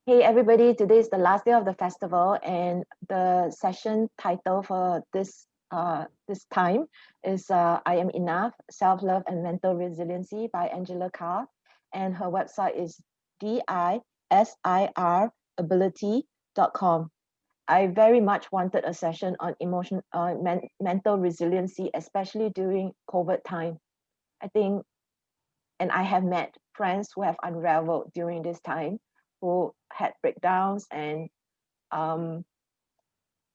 Hey everybody, today is the last day of the festival and the session title for this time is I Am Enough, Self-Love and Mental Resiliency by Angela Carr, and her website is disirability.com. I very much wanted a session on mental resiliency, especially during COVID time. I think, and I have met friends who have unraveled during this time, who had breakdowns, and um,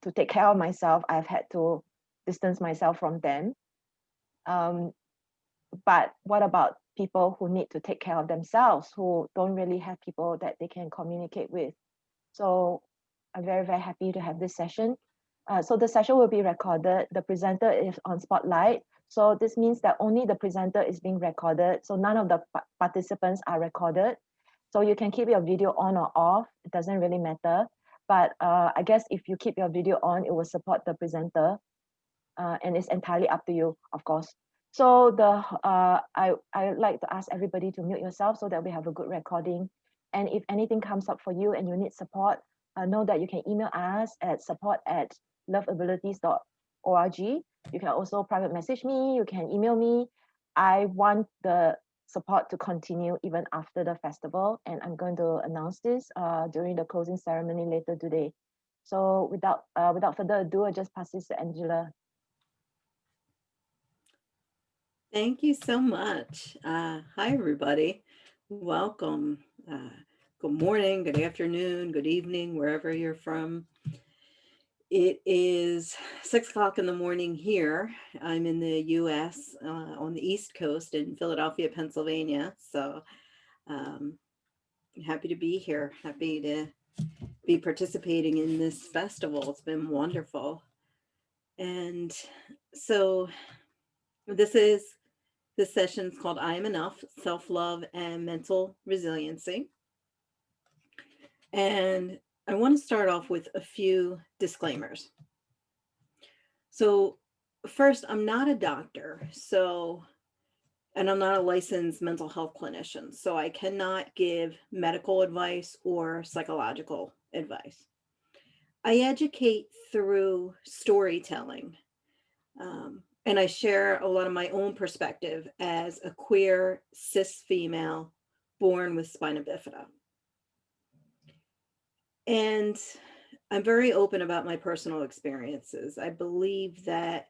to take care of myself, I've had to distance myself from them. Um, but what about people who need to take care of themselves, who don't really have people that they can communicate with? So I'm very, very happy to have this session. So the session will be recorded. The presenter is on spotlight. So this means that only the presenter is being recorded. So none of the participants are recorded. So you can keep your video on or off. It doesn't really matter. But I guess if you keep your video on, it will support the presenter. And it's entirely up to you, of course. So I would like to ask everybody to mute yourself so that we have a good recording. And if anything comes up for you and you need support, know that you can email us at support@loveabilities.org. You can also private message me, you can email me. I want the support to continue even after the festival, and I'm going to announce this during the closing ceremony later today. So without further ado, I just pass this to Angela. Thank you so much. Hi, everybody. Welcome. Good morning, good afternoon, good evening, wherever you're from. It is 6 o'clock in the morning here. I'm in the US on the East Coast in Philadelphia, Pennsylvania. So um, happy to be here. Happy to be participating in this festival. It's been wonderful. And so this is This session is called I Am Enough, Self-Love and Mental Resiliency. And I want to start off with a few disclaimers. So first, I'm not a doctor, and I'm not a licensed mental health clinician, so I cannot give medical advice or psychological advice. I educate through storytelling. And I share a lot of my own perspective as a queer cis female born with spina bifida. And I'm very open about my personal experiences. I believe that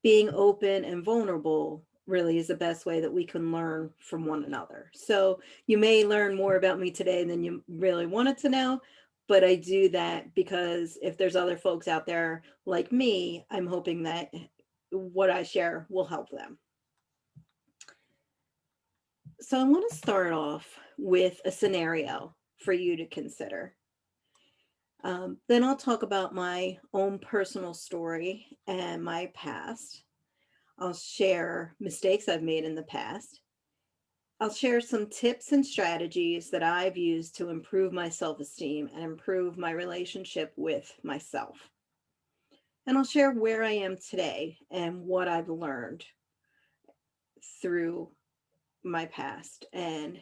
being open and vulnerable really is the best way that we can learn from one another. So you may learn more about me today than you really wanted to know, but I do that because if there's other folks out there like me, I'm hoping that what I share will help them. So I want to start off with a scenario for you to consider. Then I'll talk about my own personal story and my past. I'll share mistakes I've made in the past. I'll share some tips and strategies that I've used to improve my self esteem and improve my relationship with myself. And I'll share where I am today and what I've learned through my past and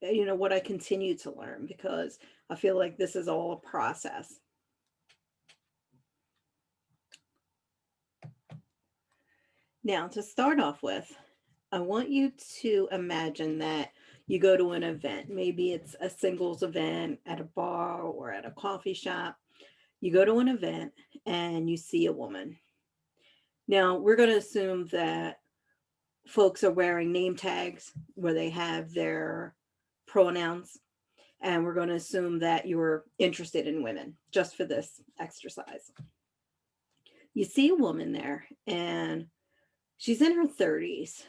what I continue to learn, because I feel like this is all a process. Now, to start off with, I want you to imagine that you go to an event. Maybe it's a singles event at a bar or at a coffee shop. You go to an event and you see a woman. Now, we're going to assume that folks are wearing name tags where they have their pronouns, and we're going to assume that you're interested in women just for this exercise. You see a woman there, and she's in her 30s,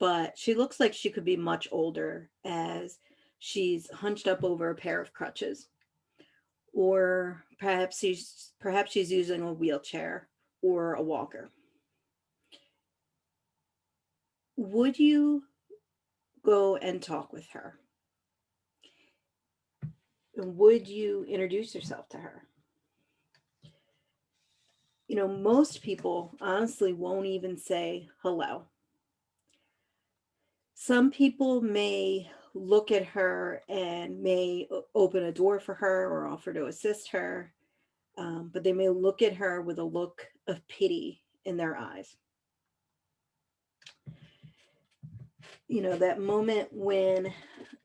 but she looks like she could be much older, as she's hunched up over a pair of crutches, or perhaps she's using a wheelchair or a walker. Would you go and talk with her? And would you introduce yourself to her? Most people honestly won't even say hello. Some people may look at her and may open a door for her or offer to assist her, but they may look at her with a look of pity in their eyes. You know, that moment when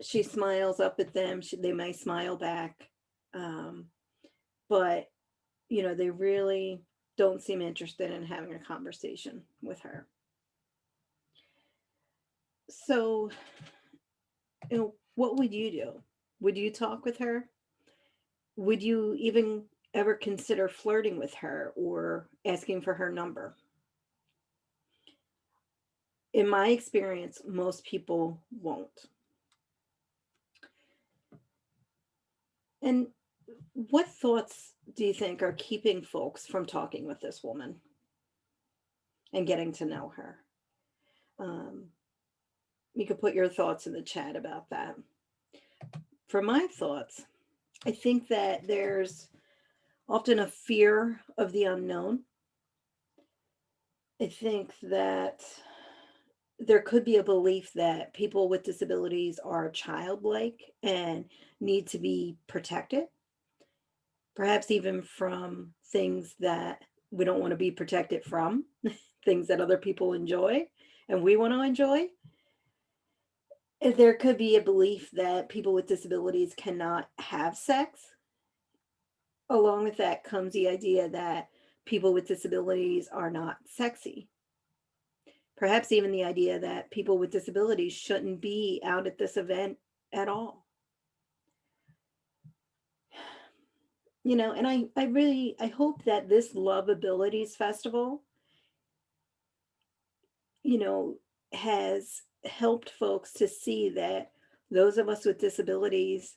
she smiles up at them, they may smile back, but, you know, they really don't seem interested in having a conversation with her. So, you know, what would you do? Would you talk with her? Would you even ever consider flirting with her or asking for her number? In my experience, most people won't. And what thoughts do you think are keeping folks from talking with this woman and getting to know her? Um, you could put your thoughts in the chat about that. For my thoughts, I think that there's often a fear of the unknown. I think that there could be a belief that people with disabilities are childlike and need to be protected, perhaps even from things that we don't want to be protected from, things that other people enjoy and we want to enjoy. There could be a belief that people with disabilities cannot have sex. Along with that comes the idea that people with disabilities are not sexy. Perhaps even the idea that people with disabilities shouldn't be out at this event at all. You know, and I hope that this Love Abilities Festival, you know, has helped folks to see that those of us with disabilities,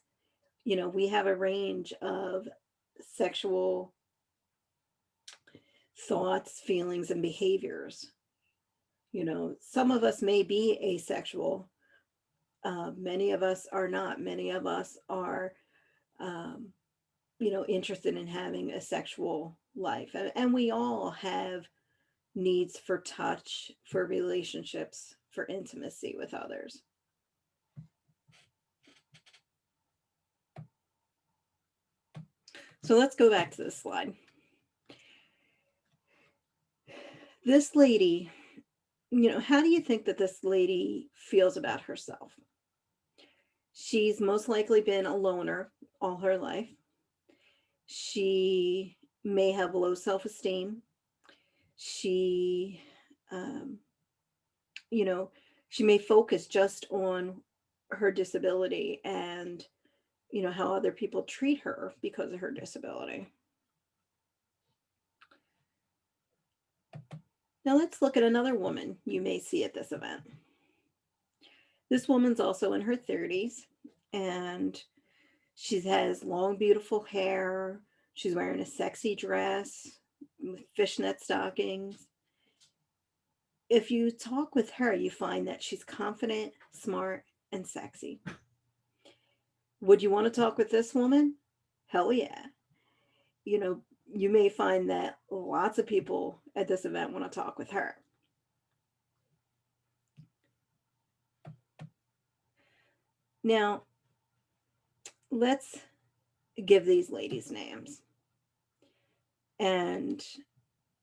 you know, we have a range of sexual thoughts, feelings, and behaviors. You know, some of us may be asexual. Many of us are not. Many of us are, um, you know, interested in having a sexual life. And we all have needs for touch, for relationships, for intimacy with others. So let's go back to this slide. This lady, you know, how do you think that this lady feels about herself? She's most likely been a loner all her life. She may have low self-esteem. She, um, you know, she may focus just on her disability and, you know, how other people treat her because of her disability. Now let's look at another woman you may see at this event. This woman's also in her 30s and she has long, beautiful hair. She's wearing a sexy dress with fishnet stockings. If you talk with her, you find that she's confident, smart, and sexy. Would you want to talk with this woman? Hell yeah. You know, you may find that lots of people at this event want to talk with her. Now, let's give these ladies names. And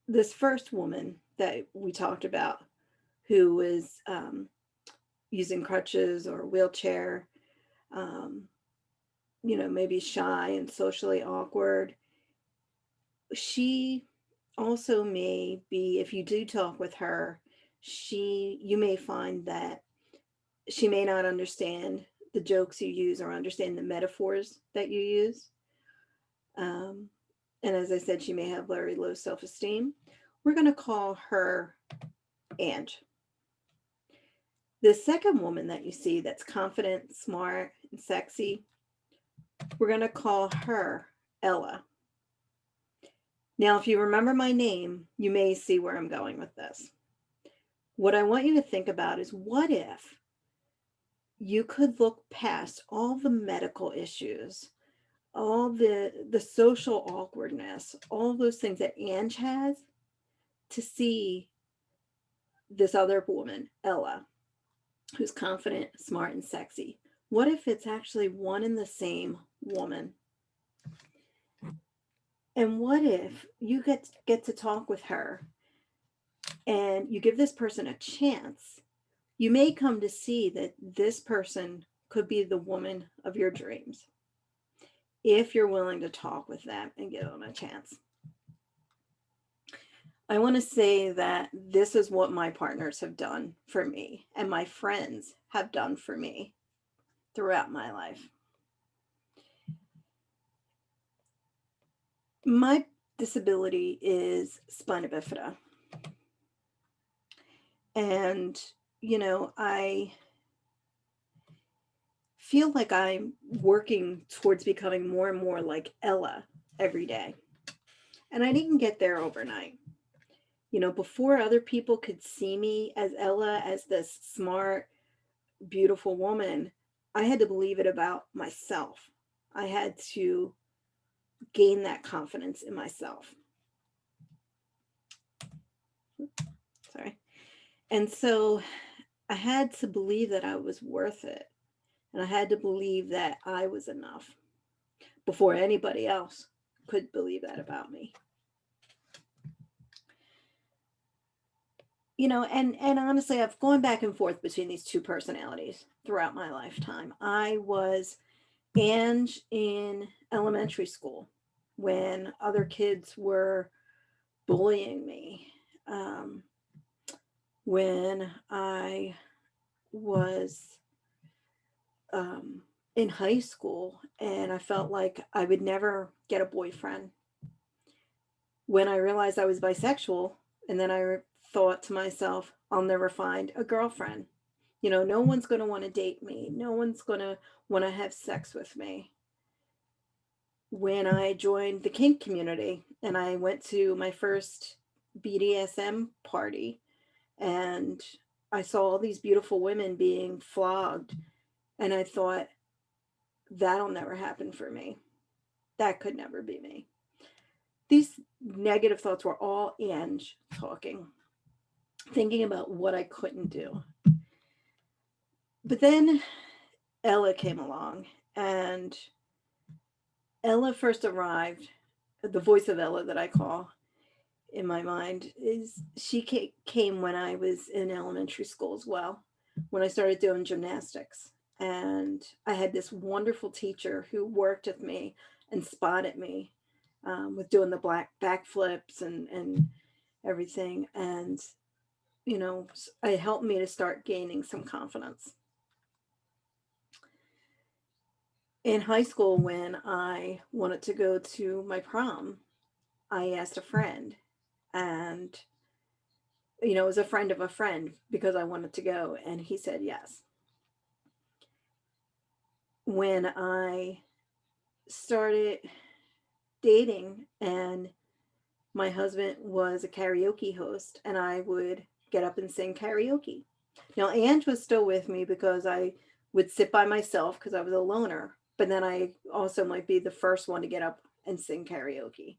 this first woman that we talked about, who was using crutches or a wheelchair, um, you know, maybe shy and socially awkward, she also may be, if you do talk with her, you may find that she may not understand the jokes you use or understand the metaphors that you use. And as I said, she may have very low self-esteem. We're going to call her Ange. The second woman that you see that's confident, smart, and sexy, we're going to call her Ella. Now, if you remember my name, you may see where I'm going with this. What I want you to think about is, what if you could look past all the medical issues, all the social awkwardness, all those things that Ange has, to see this other woman, Ella, who's confident, smart, and sexy. What if it's actually one and the same woman? And what if you get to talk with her and you give this person a chance? You may come to see that this person could be the woman of your dreams if you're willing to talk with them and give them a chance. I want to say that this is what my partners have done for me and my friends have done for me throughout my life. My disability is spina bifida. And, I feel like I'm working towards becoming more and more like Ella every day. And I didn't get there overnight. Before other people could see me as Ella, as this smart, beautiful woman, I had to believe it about myself. I had to gain that confidence in myself. Sorry. And so I had to believe that I was worth it. And I had to believe that I was enough before anybody else could believe that about me. And honestly, I've gone back and forth between these two personalities throughout my lifetime. I was Ange in elementary school when other kids were bullying me. When I was in high school and I felt like I would never get a boyfriend. When I realized I was bisexual, and then I thought to myself, I'll never find a girlfriend. No one's going to want to date me. No one's going to want to have sex with me. When I joined the kink community and I went to my first BDSM party and I saw all these beautiful women being flogged, and I thought, that'll never happen for me. That could never be me. These negative thoughts were all Ange talking, thinking about what I couldn't do. But then Ella came along, and Ella first arrived. The voice of Ella that I call in my mind is she came when I was in elementary school as well, when I started doing gymnastics. And I had this wonderful teacher who worked with me and spotted me with doing the black backflips and everything. And, it helped me to start gaining some confidence. In high school, when I wanted to go to my prom, I asked a friend, and it was a friend of a friend because I wanted to go, and he said yes. When I started dating, and my husband was a karaoke host, and I would get up and sing karaoke. Now, Ange was still with me because I would sit by myself because I was a loner, but then I also might be the first one to get up and sing karaoke.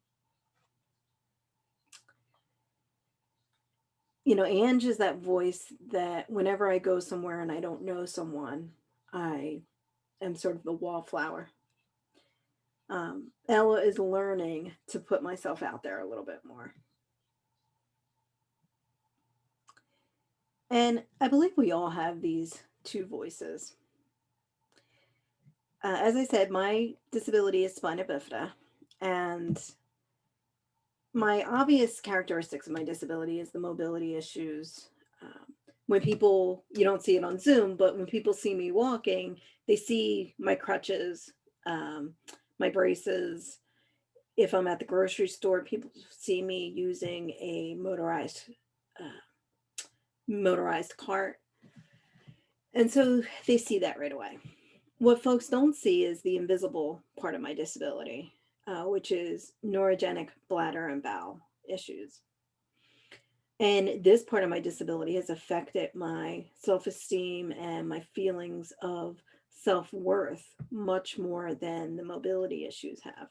Ange is that voice that whenever I go somewhere and I don't know someone, I am sort of the wallflower. Ella is learning to put myself out there a little bit more. And I believe we all have these two voices. As I said, my disability is spina bifida, and my obvious characteristics of my disability is the mobility issues. When people, you don't see it on Zoom, but when people see me walking, they see my crutches, my braces. If I'm at the grocery store, people see me using a motorized cart. And so they see that right away. What folks don't see is the invisible part of my disability, which is neurogenic bladder and bowel issues. And this part of my disability has affected my self-esteem and my feelings of self-worth much more than the mobility issues have.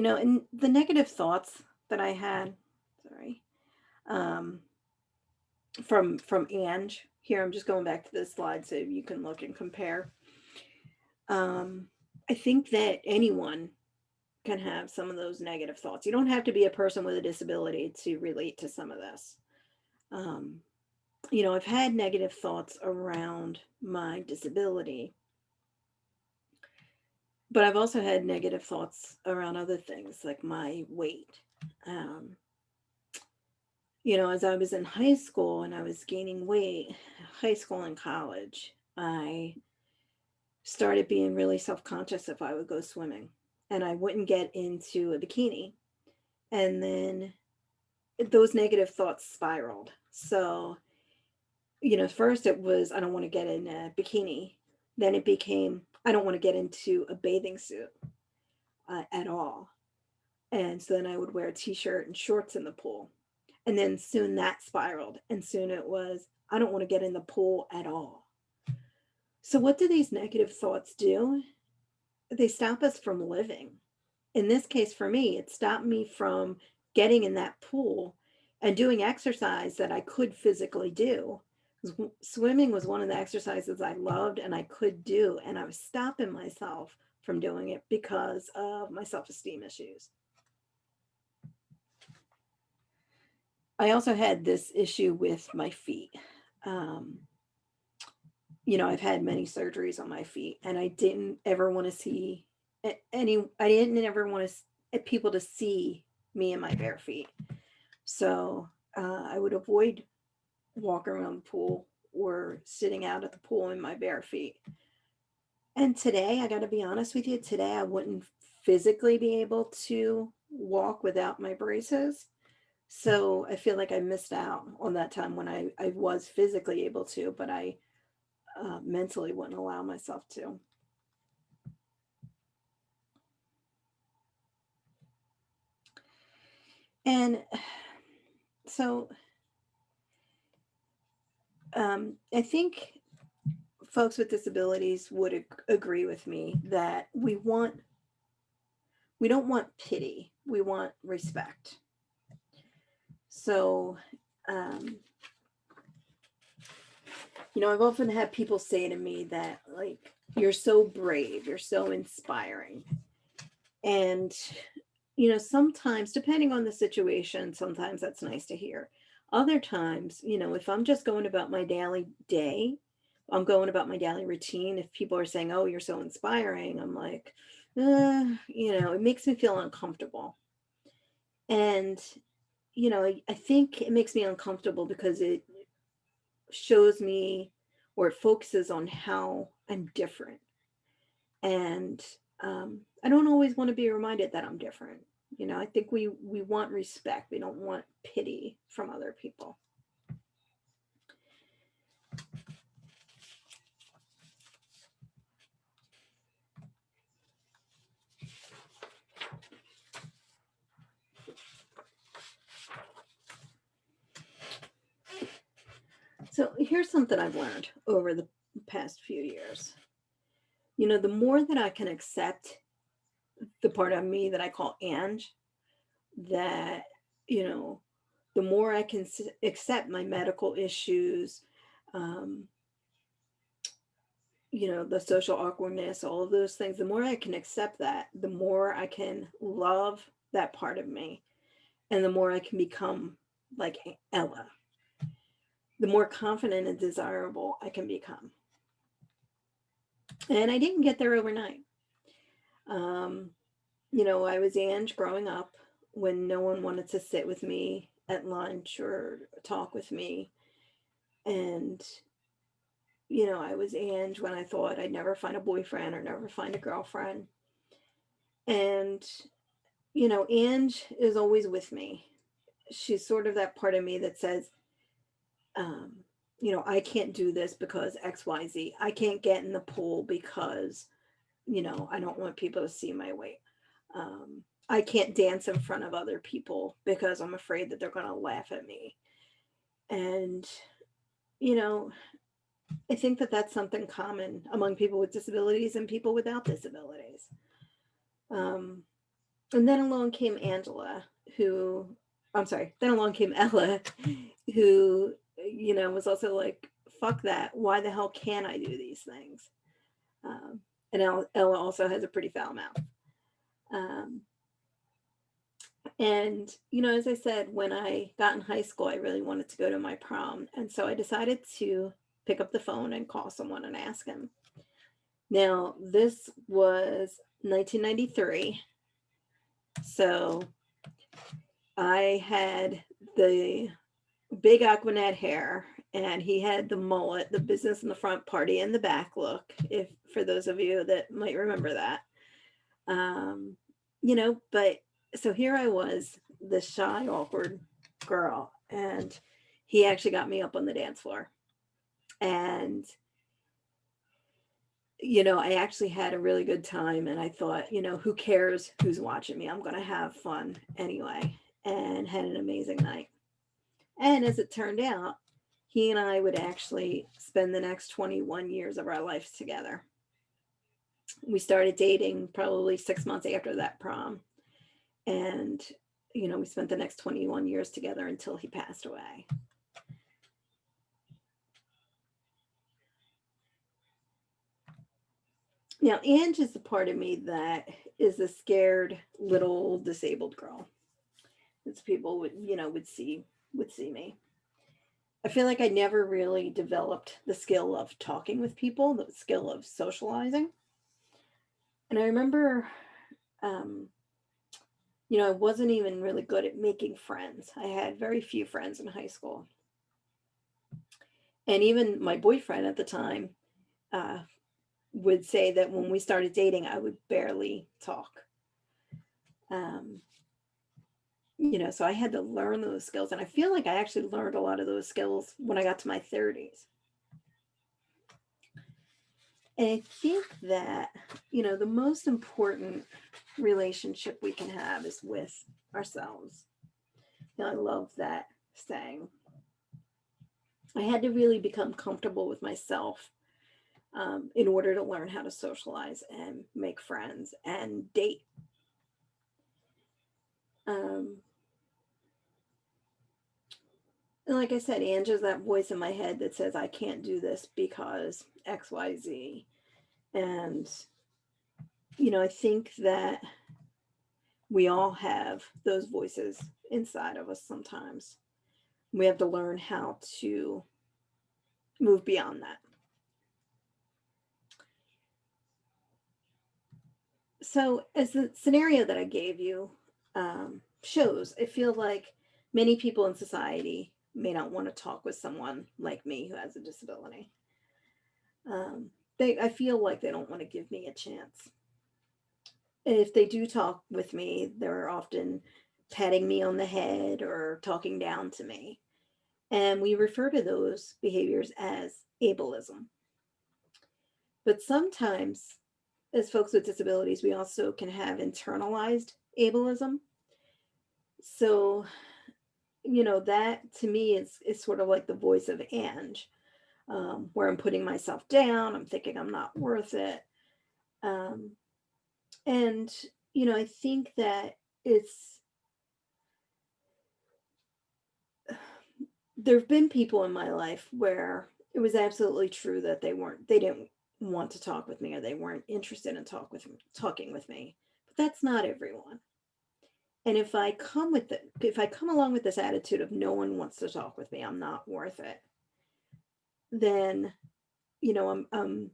And the negative thoughts that I had, sorry, um, from Ange. Here, I'm just going back to this slide so you can look and compare. Um, I think that anyone can have some of those negative thoughts. You don't have to be a person with a disability to relate to some of this. Um, I've had negative thoughts around my disability, but I've also had negative thoughts around other things like my weight. Um, as I was in high school and I was gaining weight, high school and college, I started being really self-conscious if I would go swimming and I wouldn't get into a bikini. And then those negative thoughts spiraled. So, first it was, I don't want to get in a bikini. Then it became, I don't want to get into a bathing suit at all. And so then I would wear a t-shirt and shorts in the pool. And then soon that spiraled. And soon it was, I don't want to get in the pool at all. So what do these negative thoughts do? They stop us from living. In this case, for me, it stopped me from getting in that pool and doing exercise that I could physically do. Swimming was one of the exercises I loved and I could do, and I was stopping myself from doing it because of my self-esteem issues. I also had this issue with my feet. Um, I've had many surgeries on my feet, and I didn't ever want to see I didn't ever want people to see me in my bare feet. So I would avoid walking around the pool or sitting out at the pool in my bare feet. And today, I got to be honest with you, today I wouldn't physically be able to walk without my braces. So I feel like I missed out on that time when I was physically able to, but I mentally wouldn't allow myself to. And so I think folks with disabilities would agree with me that we don't want pity, we want respect. So, um, I've often had people say to me that, like, you're so brave, you're so inspiring. And, sometimes, depending on the situation, sometimes that's nice to hear. Other times, if I'm just going about my daily day, I'm going about my daily routine. If people are saying, oh, you're so inspiring, I'm like, it makes me feel uncomfortable. And, I think it makes me uncomfortable because it shows me or it focuses on how I'm different. And I don't always want to be reminded that I'm different. I think we want respect. We don't want pity from other people. So here's something I've learned over the past few years. The more that I can accept the part of me that I call Ange, that, the more I can accept my medical issues, um, the social awkwardness, all of those things, the more I can accept that, the more I can love that part of me, and the more I can become like Ella, the more confident and desirable I can become. And I didn't get there overnight. Um, I was Ange growing up when no one wanted to sit with me at lunch or talk with me. And, I was Ange when I thought I'd never find a boyfriend or never find a girlfriend. And, Ange is always with me. She's sort of that part of me that says, um, I can't do this because XYZ. I can't get in the pool because, I don't want people to see my weight. I can't dance in front of other people because I'm afraid that they're going to laugh at me. And, you know, I think that that's something common among people with disabilities and people without disabilities. Um, And then along came then along came Ella, who, was also like, fuck that. Why the hell can I do these things? And Ella also has a pretty foul mouth. Um, and, as I said, when I got in high school, I really wanted to go to my prom. And so I decided to pick up the phone and call someone and ask him. Now, this was 1993. So I had the big Aquanet hair, and he had the mullet, the business in the front, party in the back look, if for those of you that might remember that. But so here I was, the shy, awkward girl, and he actually got me up on the dance floor. And I actually had a really good time, and I thought, who cares who's watching me? I'm going to have fun anyway, and had an amazing night. And as it turned out, he and I would actually spend the next 21 years of our lives together. We started dating probably 6 months after that prom. And, we spent the next 21 years together until he passed away. Now, Ange is the part of me that is a scared little disabled girl. As people would see me. I feel like I never really developed the skill of talking with people, the skill of socializing. And I remember, I wasn't even really good at making friends. I had very few friends in high school. And even my boyfriend at the time would say that when we started dating, I would barely talk. So I had to learn those skills. And I feel like I actually learned a lot of those skills when I got to my 30s. And I think that, the most important relationship we can have is with ourselves. I love that saying. I had to really become comfortable with myself in order to learn how to socialize and make friends and date. And like I said, Ange is that voice in my head that says, I can't do this because XYZ. And, I think that we all have those voices inside of us sometimes. We have to learn how to move beyond that. So, as the scenario that I gave you shows, I feel like many people in society may not want to talk with someone like me who has a disability. I feel like they don't want to give me a chance. If they do talk with me, they're often patting me on the head or talking down to me. And we refer to those behaviors as ableism. But sometimes, as folks with disabilities, we also can have internalized ableism. So, that to me is sort of like the voice of Ange, where I'm putting myself down, I'm thinking I'm not worth it. And, I think that there have been people in my life where it was absolutely true that they didn't want to talk with me, or they weren't interested in talking with me. But that's not everyone. And if I come along with this attitude of no one wants to talk with me, I'm not worth it, then, I'm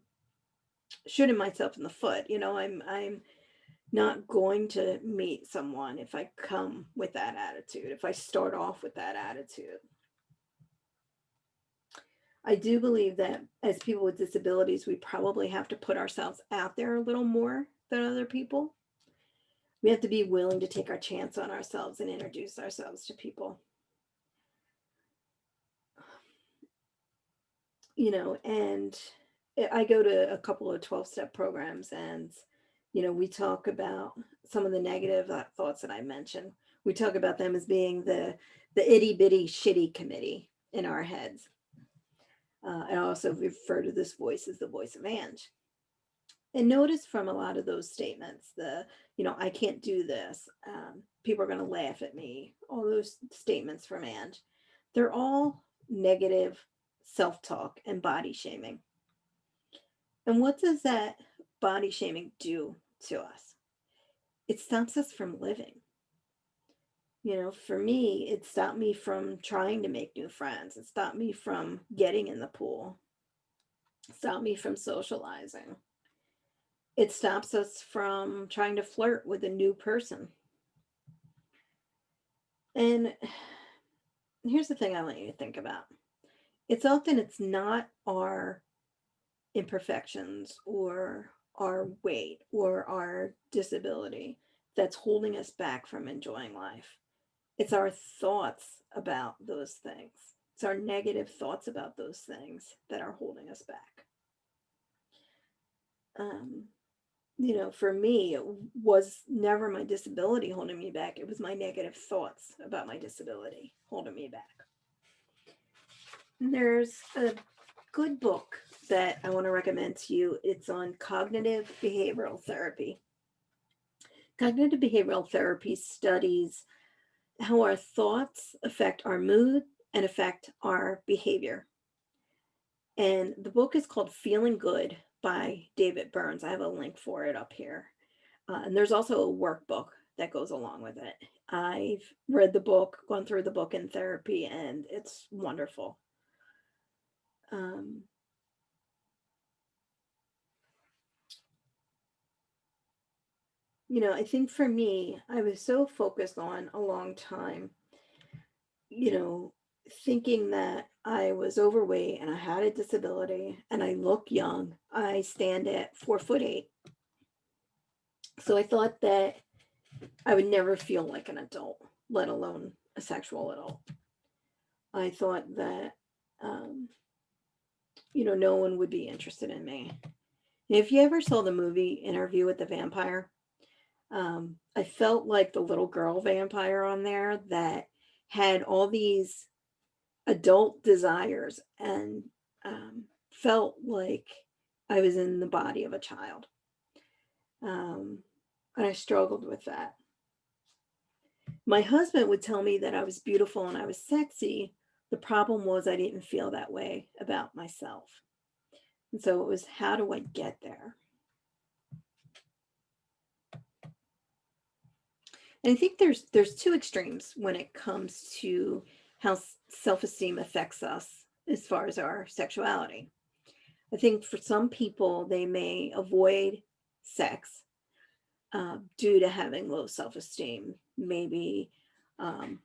shooting myself in the foot. I'm not going to meet someone if I come with that attitude, if I start off with that attitude. I do believe that as people with disabilities, we probably have to put ourselves out there a little more than other people. We have to be willing to take our chance on ourselves and introduce ourselves to people. And I go to a couple of 12-step programs, and, we talk about some of the negative thoughts that I mentioned. We talk about them as being the itty bitty shitty committee in our heads. I also refer to this voice as the voice of Ange. And notice from a lot of those statements, I can't do this. People are going to laugh at me. All those statements from Ange, they're all negative self-talk and body shaming. And what does that body shaming do to us? It stops us from living. For me, it stopped me from trying to make new friends. It stopped me from getting in the pool. It stopped me from socializing. It stops us from trying to flirt with a new person. And here's the thing I want you to think about. It's not our imperfections or our weight or our disability that's holding us back from enjoying life. It's our thoughts about those things. It's our negative thoughts about those things that are holding us back. For me, it was never my disability holding me back. It was my negative thoughts about my disability holding me back. And there's a good book that I want to recommend to you. It's on cognitive behavioral therapy. Cognitive behavioral therapy studies how our thoughts affect our mood and affect our behavior. And the book is called Feeling Good by David Burns. I have a link for it up here. And there's also a workbook that goes along with it. I've read the book, gone through the book in therapy, and it's wonderful. I think for me, I was so focused on a long time, thinking that I was overweight and I had a disability and I look young. I stand at 4'8". So I thought that I would never feel like an adult, let alone a sexual adult. I thought that, no one would be interested in me. If you ever saw the movie Interview with the Vampire, I felt like the little girl vampire on there that had all these adult desires and felt like I was in the body of a child. And I struggled with that. My husband would tell me that I was beautiful and I was sexy. The problem was I didn't feel that way about myself. And so it was, how do I get there? And I think there's two extremes when it comes to how self-esteem affects us as far as our sexuality. I think for some people, they may avoid sex due to having low self-esteem. Maybe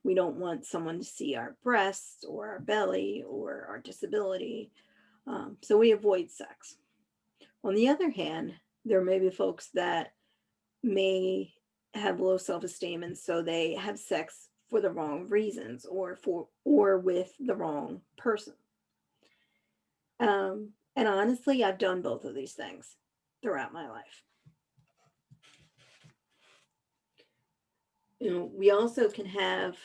we don't want someone to see our breasts or our belly or our disability. So we avoid sex. On the other hand, there may be folks that may have low self-esteem and so they have sex for the wrong reasons or with the wrong person. And honestly, I've done both of these things throughout my life. We also can have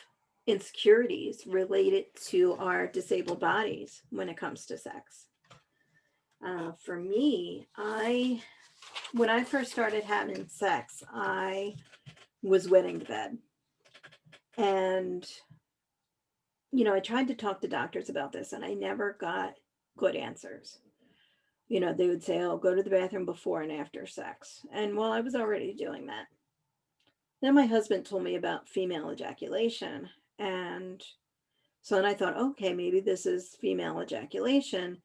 insecurities related to our disabled bodies when it comes to sex. For me, when I first started having sex, I was wetting the bed. And, I tried to talk to doctors about this and I never got good answers. They would say, oh, go to the bathroom before and after sex. And well, I was already doing that. Then my husband told me about female ejaculation. And so then I thought, okay, maybe this is female ejaculation.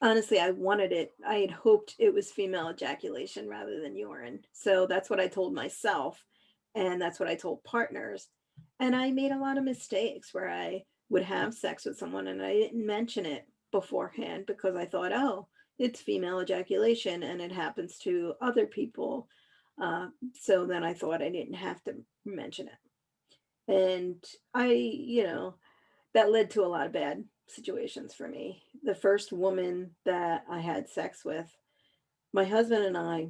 Honestly, I wanted it. I had hoped it was female ejaculation rather than urine. So that's what I told myself. And that's what I told partners. And I made a lot of mistakes where I would have sex with someone and I didn't mention it beforehand because I thought, oh, it's female ejaculation and it happens to other people. So then I thought I didn't have to mention it. And that led to a lot of bad situations for me. The first woman that I had sex with, my husband and I,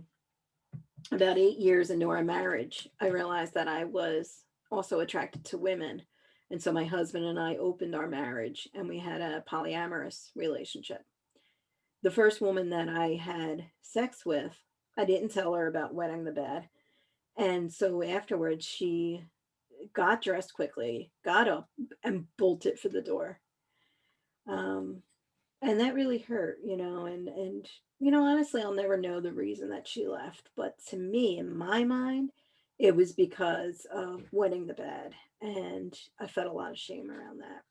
about 8 years into our marriage, I realized that I was also attracted to women. And so my husband and I opened our marriage and we had a polyamorous relationship. The first woman that I had sex with, I didn't tell her about wetting the bed. And so afterwards, she got dressed quickly, got up, and bolted for the door. Um, and that really hurt, honestly, I'll never know the reason that she left. But to me, in my mind, it was because of wetting the bed. And I felt a lot of shame around that.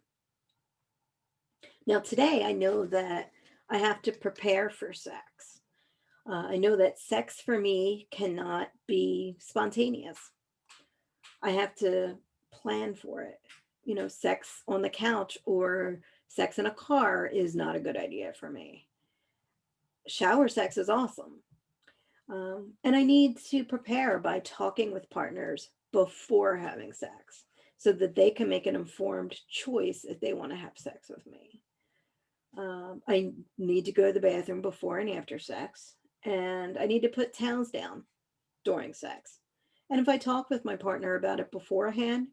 Now, today, I know that I have to prepare for sex. I know that sex for me cannot be spontaneous. I have to plan for it. Sex on the couch or sex in a car is not a good idea for me. Shower sex is awesome. And I need to prepare by talking with partners before having sex so that they can make an informed choice if they want to have sex with me. I need to go to the bathroom before and after sex, and I need to put towels down during sex. And if I talk with my partner about it beforehand,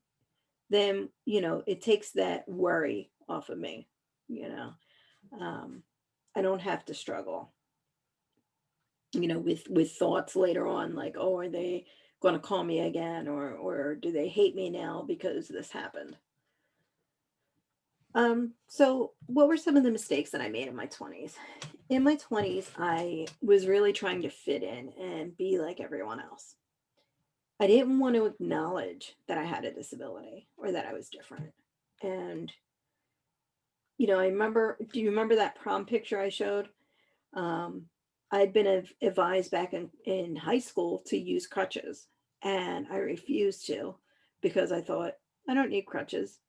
then, it takes that worry off of me, you know. Um, I don't have to struggle, with thoughts later on, like, oh, are they going to call me again, or do they hate me now because this happened? So what were some of the mistakes that I made in my 20s? In my 20s, I was really trying to fit in and be like everyone else. I didn't want to acknowledge that I had a disability or that I was different. And, do you remember that prom picture I showed? Um, I'd been advised back in high school to use crutches, and I refused to because I thought, I don't need crutches.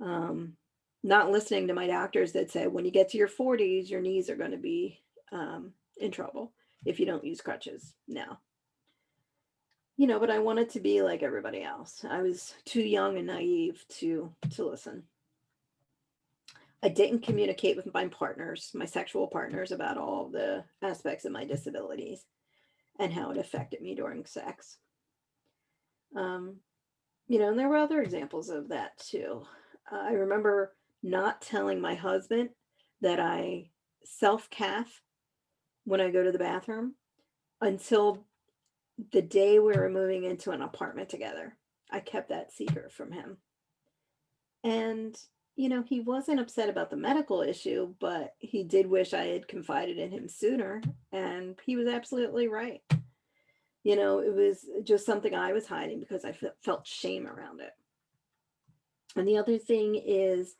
Um, Not listening to my doctors that said, when you get to your 40s, your knees are going to be in trouble if you don't use crutches now. But I wanted to be like everybody else. I was too young and naive to listen. I didn't communicate with my partners, my sexual partners, about all the aspects of my disabilities and how it affected me during sex. Um, and there were other examples of that too. I remember not telling my husband that I self cath when I go to the bathroom until the day we were moving into an apartment together. I kept that secret from him. And, he wasn't upset about the medical issue, but he did wish I had confided in him sooner. And he was absolutely right. It was just something I was hiding because I felt shame around it. And the other thing is,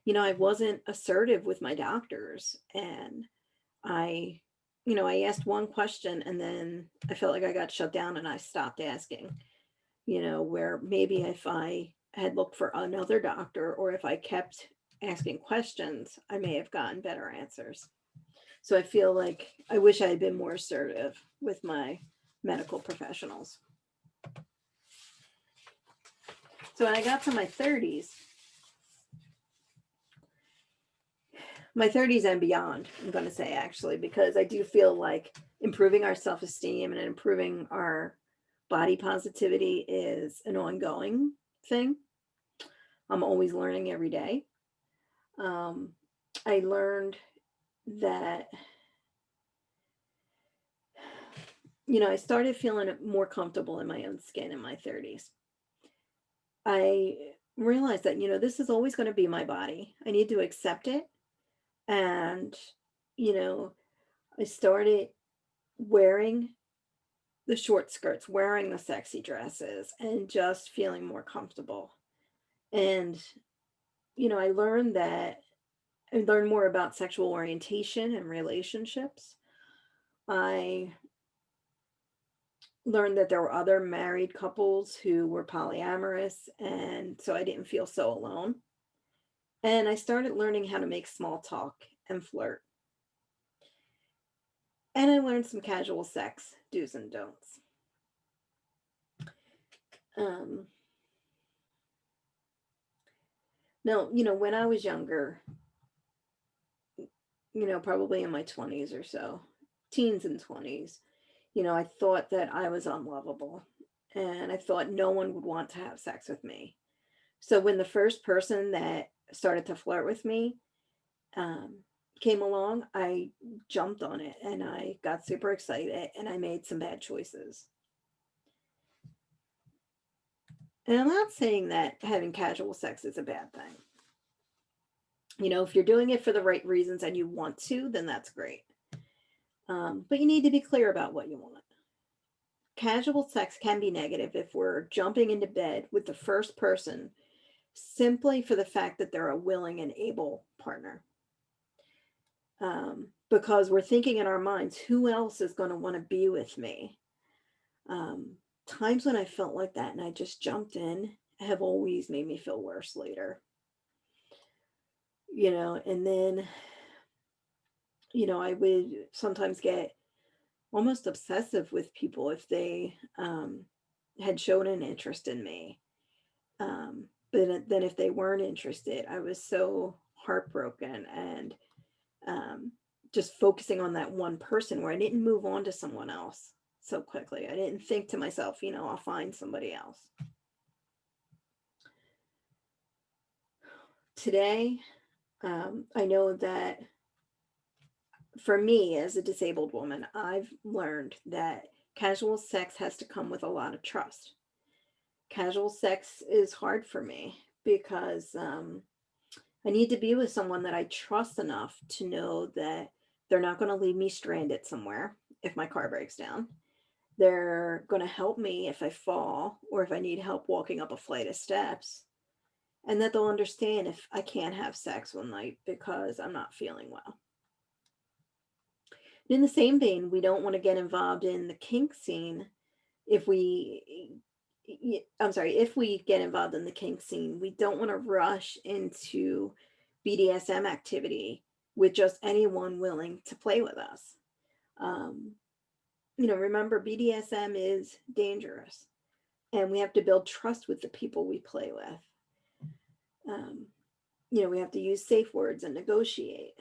I wasn't assertive with my doctors. And I, I asked one question and then I felt like I got shut down and I stopped asking, where maybe if I had looked for another doctor or if I kept asking questions, I may have gotten better answers. So I feel like I wish I had been more assertive with my medical professionals. So when I got to my 30s and beyond, I'm going to say actually, because I do feel like improving our self-esteem and improving our body positivity is an ongoing thing. I'm always learning every day. Um, I learned that, I started feeling more comfortable in my own skin in my 30s. I realized that, this is always going to be my body. I need to accept it. And, you know, I started wearing the short skirts, wearing the sexy dresses, and just feeling more comfortable. And, I learned more about sexual orientation and relationships. I learned that there were other married couples who were polyamorous, and so I didn't feel so alone. And I started learning how to make small talk and flirt. And I learned some casual sex do's and don'ts. Um, Now, when I was younger, probably in my 20s or so, teens and 20s, I thought that I was unlovable and I thought no one would want to have sex with me. So when the first person that started to flirt with me um, came along, I jumped on it and I got super excited and I made some bad choices. And I'm not saying that having casual sex is a bad thing. If you're doing it for the right reasons and you want to, then that's great. But you need to be clear about what you want. Casual sex can be negative if we're jumping into bed with the first person simply for the fact that they're a willing and able partner. Because we're thinking in our minds, who else is going to want to be with me? Times when I felt like that and I just jumped in have always made me feel worse later. And then, I would sometimes get almost obsessive with people if they had shown an interest in me. But then if they weren't interested, I was so heartbroken and just focusing on that one person where I didn't move on to someone else so quickly. I didn't think to myself, I'll find somebody else. Today, I know that for me as a disabled woman, I've learned that casual sex has to come with a lot of trust. Casual sex is hard for me because I need to be with someone that I trust enough to know that they're not going to leave me stranded somewhere if my car breaks down. They're going to help me if I fall or if I need help walking up a flight of steps. And that they'll understand if I can't have sex one night because I'm not feeling well. In the same vein, we don't want to get involved in the kink scene if we get involved in the kink scene, we don't want to rush into BDSM activity with just anyone willing to play with us. Remember, BDSM is dangerous and we have to build trust with the people we play with. We have to use safe words and negotiate.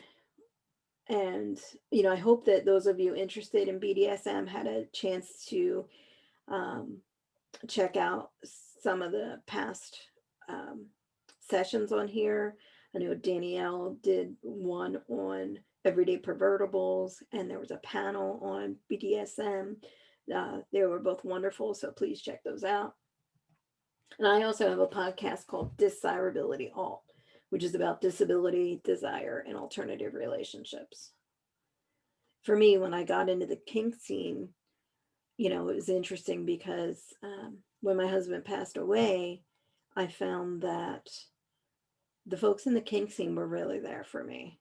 And, I hope that those of you interested in BDSM had a chance to check out some of the past sessions on here. I know Danielle did one on everyday pervertibles, and there was a panel on BDSM. They were both wonderful, so please check those out. And I also have a podcast called Desirability Alt, which is about disability, desire, and alternative relationships. For me, when I got into the kink scene, it was interesting because when my husband passed away, I found that the folks in the kink scene were really there for me.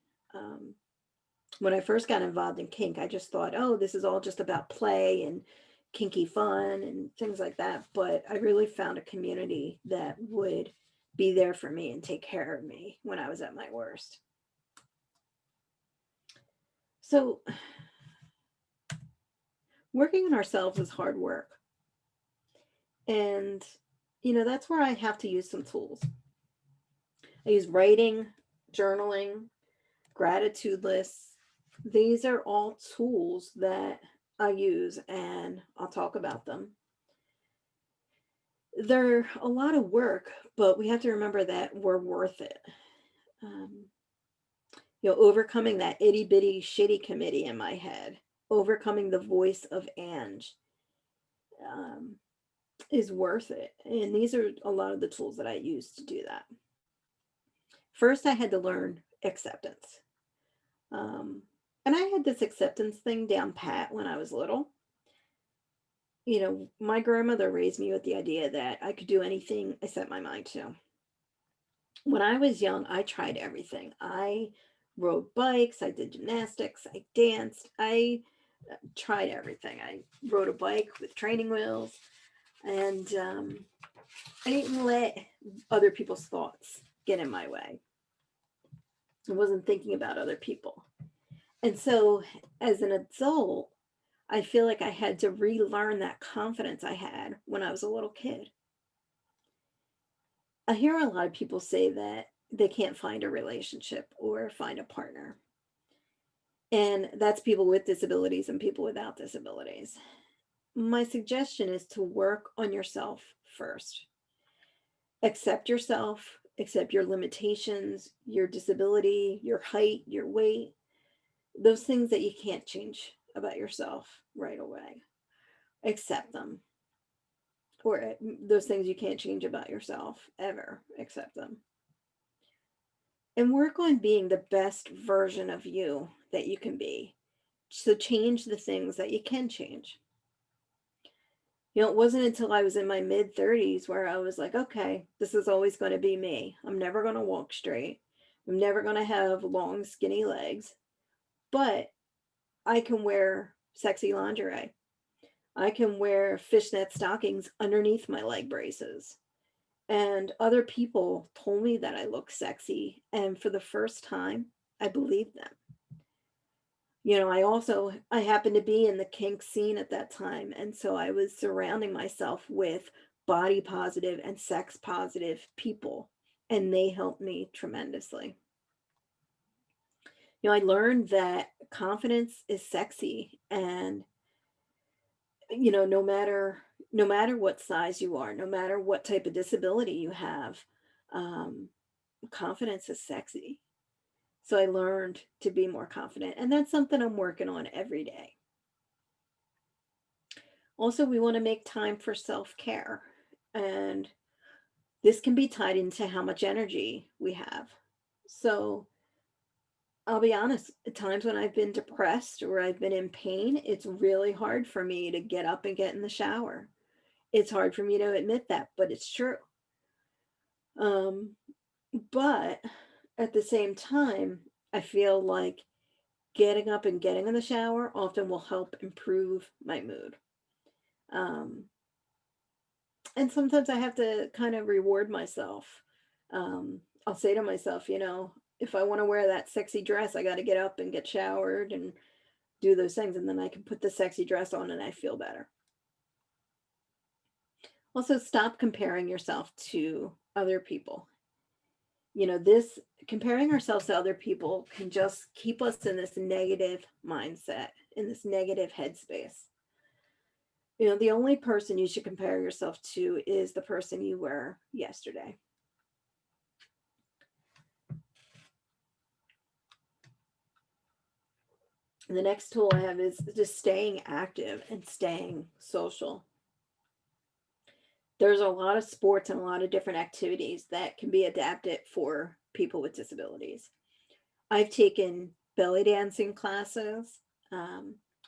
When I first got involved in kink, I just thought, oh, this is all just about play and kinky fun and things like that. But I really found a community that would be there for me and take care of me when I was at my worst. So working on ourselves is hard work. And, that's where I have to use some tools. I use writing, journaling, gratitude lists. These are all tools that I use, and I'll talk about them. They're a lot of work, but we have to remember that we're worth it. Overcoming that itty bitty shitty committee in my head, overcoming the voice of Ange, is worth it. And these are a lot of the tools that I use to do that. First, I had to learn acceptance. And I had this acceptance thing down pat when I was little. My grandmother raised me with the idea that I could do anything I set my mind to. When I was young, I tried everything. I rode bikes, I did gymnastics, I danced, I tried everything. I rode a bike with training wheels, and I didn't let other people's thoughts get in my way. I wasn't thinking about other people. And so as an adult, I feel like I had to relearn that confidence I had when I was a little kid. I hear a lot of people say that they can't find a relationship or find a partner. And that's people with disabilities and people without disabilities. My suggestion is to work on yourself first. Accept yourself, accept your limitations, your disability, your height, your weight. Those things that you can't change about yourself right away, accept them. Or those things you can't change about yourself ever, accept them. And work on being the best version of you that you can be. So change the things that you can change. It wasn't until I was in my mid 30s where I was like, okay, this is always going to be me. I'm never going to walk straight. I'm never going to have long, skinny legs, but I can wear sexy lingerie. I can wear fishnet stockings underneath my leg braces. And other people told me that I look sexy. And for the first time, I believed them. I happened to be in the kink scene at that time. And so I was surrounding myself with body positive and sex positive people. And they helped me tremendously. I learned that confidence is sexy. And, no matter what size you are, no matter what type of disability you have, um, confidence is sexy. So I learned to be more confident. And that's something I'm working on every day. Also, we want to make time for self care. And this can be tied into how much energy we have. So I'll be honest, at times when I've been depressed or I've been in pain, it's really hard for me to get up and get in the shower. It's hard for me to admit that, but it's true. Um, but at the same time, I feel like getting up and getting in the shower often will help improve my mood. Um, and sometimes I have to kind of reward myself. I'll say to myself, if I want to wear that sexy dress, I got to get up and get showered and do those things. And then I can put the sexy dress on and I feel better. Also, stop comparing yourself to other people. This comparing ourselves to other people can just keep us in this negative mindset, in this negative headspace. The only person you should compare yourself to is the person you were yesterday. And the next tool I have is just staying active and staying social. There's a lot of sports and a lot of different activities that can be adapted for people with disabilities. I've taken belly dancing classes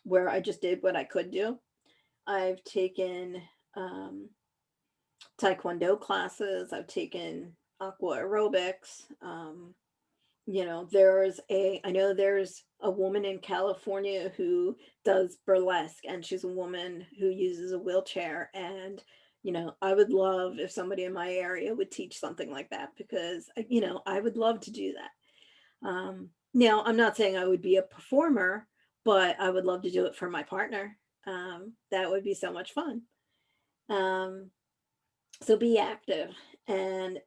where I just did what I could do. I've taken taekwondo classes. I've taken aqua aerobics. I know there's a woman in California who does burlesque, and she's a woman who uses a wheelchair. And, I would love if somebody in my area would teach something like that because, I would love to do that. Now, I'm not saying I would be a performer, but I would love to do it for my partner. That would be so much fun. Um, so be active and,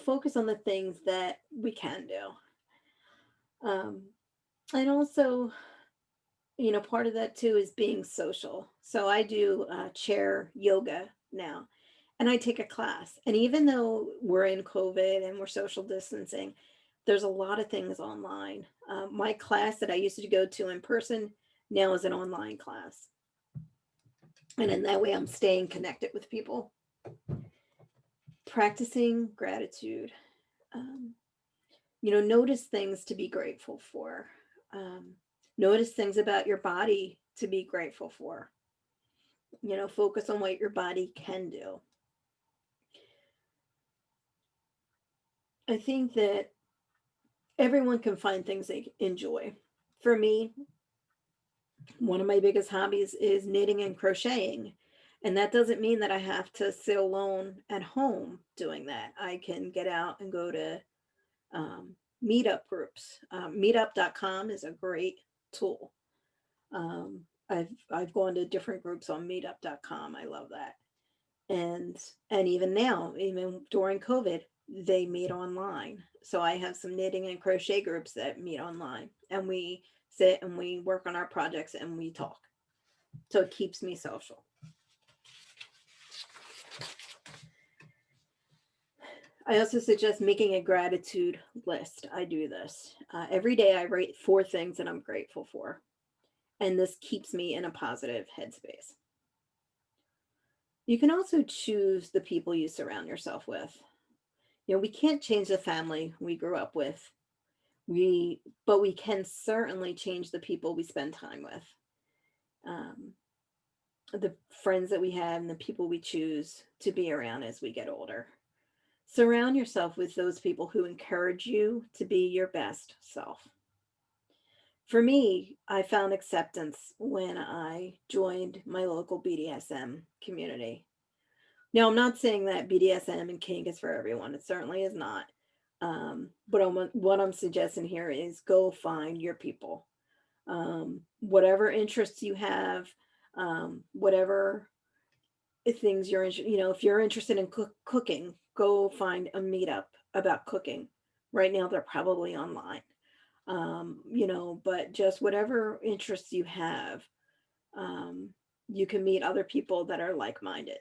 focus on the things that we can do. And also, part of that too is being social. So I do chair yoga now, and I take a class. And even though we're in COVID and we're social distancing, there's a lot of things online. My class that I used to go to in person now is an online class. And in that way, I'm staying connected with people. Practicing gratitude. Um, notice things to be grateful for. Notice things about your body to be grateful for. Focus on what your body can do. I think that everyone can find things they enjoy. For me, one of my biggest hobbies is knitting and crocheting. And that doesn't mean that I have to sit alone at home doing that. I can get out and go to meetup groups. Meetup.com is a great tool. I've gone to different groups on meetup.com. I love that. And even now, even during COVID, they meet online. So I have some knitting and crochet groups that meet online, and we sit and we work on our projects and we talk. So it keeps me social. I also suggest making a gratitude list. I do this. Every day I write 4 things that I'm grateful for, and this keeps me in a positive headspace. You can also choose the people you surround yourself with. We can't change the family we grew up with. But we can certainly change the people we spend time with. Um, the friends that we have and the people we choose to be around as we get older. Surround yourself with those people who encourage you to be your best self. For me, I found acceptance when I joined my local BDSM community. Now, I'm not saying that BDSM and kink is for everyone. It certainly is not. But what I'm suggesting here is go find your people. Whatever interests you have, whatever things you're interested, if you're interested in cooking, go find a meetup about cooking. Right now, they're probably online. But just whatever interests you have, um, you can meet other people that are like-minded.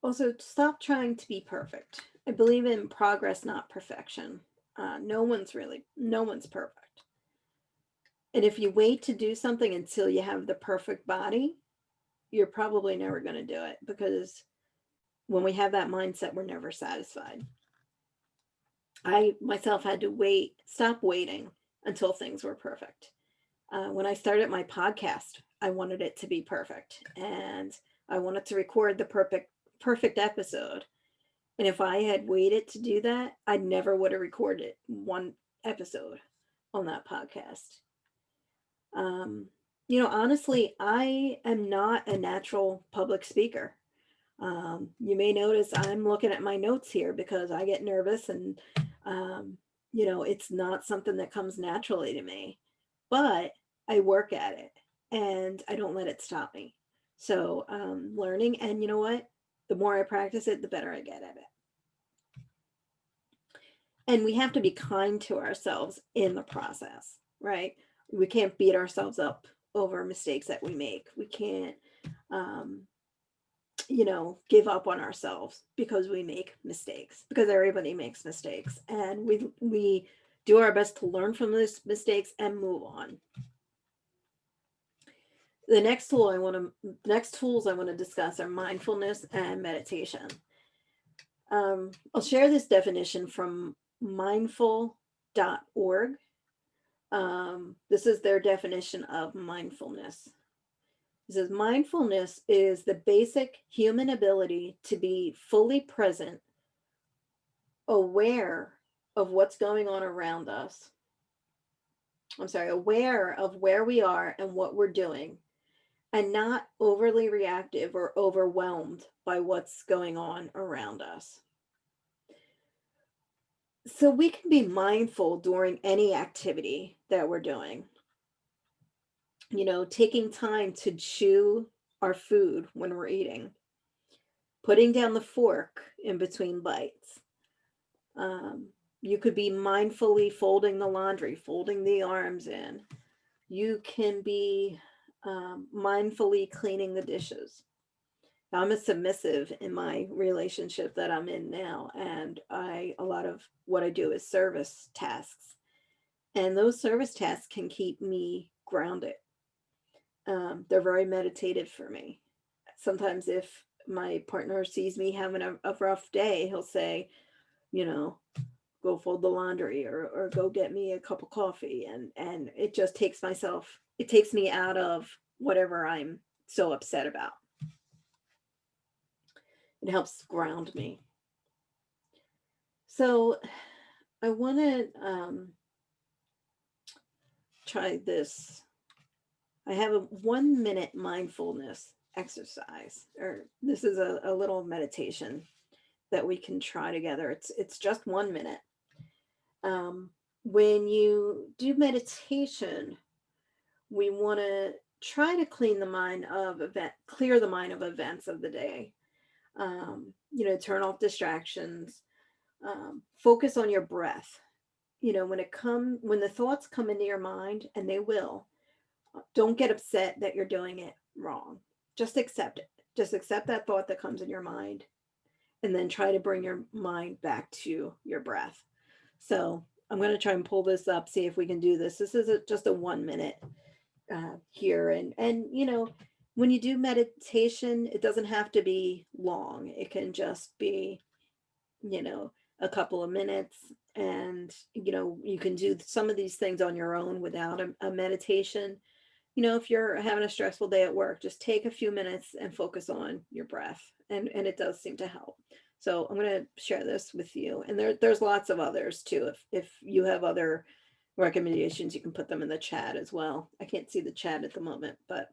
Also, stop trying to be perfect. I believe in progress, not perfection. No one's perfect. And if you wait to do something until you have the perfect body, you're probably never going to do it, because when we have that mindset, we're never satisfied. I myself had to stop waiting until things were perfect. When I started my podcast, I wanted it to be perfect, and I wanted to record the perfect episode. And if I had waited to do that, I never would have recorded one episode on that podcast. Um, Honestly, I am not a natural public speaker. You may notice I'm looking at my notes here because I get nervous, and, it's not something that comes naturally to me, but I work at it and I don't let it stop me. So, learning, and you know what? The more I practice it, the better I get at it. And we have to be kind to ourselves in the process, right? We can't beat ourselves up over mistakes that we make. We can't, um, give up on ourselves because we make mistakes, because everybody makes mistakes, and we do our best to learn from those mistakes and move on. Next tools I want to discuss are mindfulness and meditation. I'll share this definition from mindful.org. This is their definition of mindfulness. It says mindfulness is the basic human ability to be fully present, aware of what's going on around us. Aware of where we are and what we're doing, and not overly reactive or overwhelmed by what's going on around us. So we can be mindful during any activity that we're doing. Taking time to chew our food when we're eating, putting down the fork in between bites. You could be mindfully folding the laundry, folding the arms in. You can be mindfully cleaning the dishes. I'm a submissive in my relationship that I'm in now, and a lot of what I do is service tasks, and those service tasks can keep me grounded. They're very meditative for me. Sometimes if my partner sees me having a rough day, he'll say, you know, go fold the laundry, or go get me a cup of coffee. And it just it takes me out of whatever I'm so upset about. It helps ground me. So I want to try this. I have a 1 minute mindfulness exercise, or this is a little meditation that we can try together. It's just 1 minute. When you do meditation, we want to try to clear the mind of events of the day. Turn off distractions. Focus on your breath. when the thoughts come into your mind, and they will, don't get upset that you're doing it wrong. Just accept it. Just accept that thought that comes in your mind, and then try to bring your mind back to your breath. So I'm going to try and pull this up, see if we can do this. This is just a 1 minute here. And when you do meditation, it doesn't have to be long. It can just be, you know, a couple of minutes. And, you can do some of these things on your own without a meditation. If you're having a stressful day at work, just take a few minutes and focus on your breath. And it does seem to help. So I'm going to share this with you. And there's lots of others too. If you have other recommendations, you can put them in the chat as well. I can't see the chat at the moment, but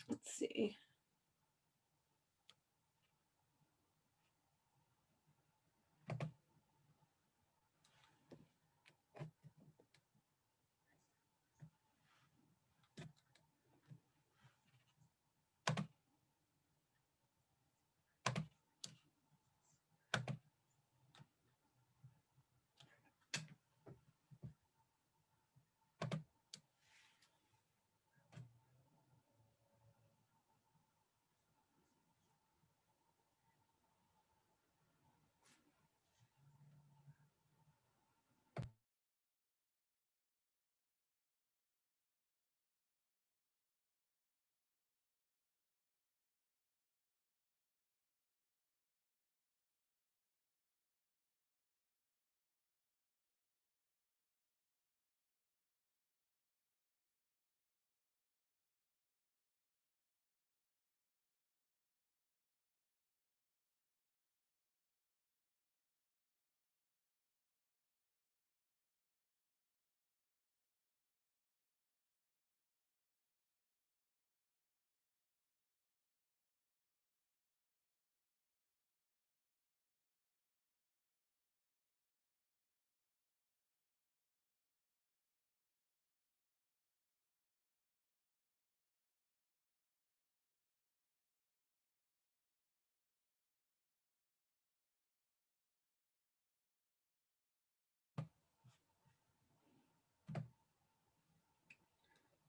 let's see.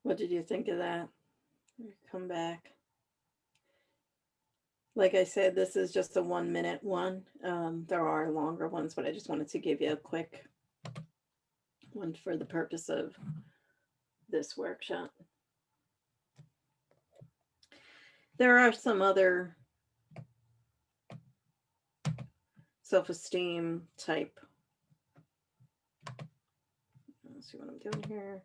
What did you think of that? Come back. Like I said, this is just a 1 minute one. There are longer ones, but I just wanted to give you a quick one for the purpose of this workshop. There are some other self-esteem type. Let's see what I'm doing here.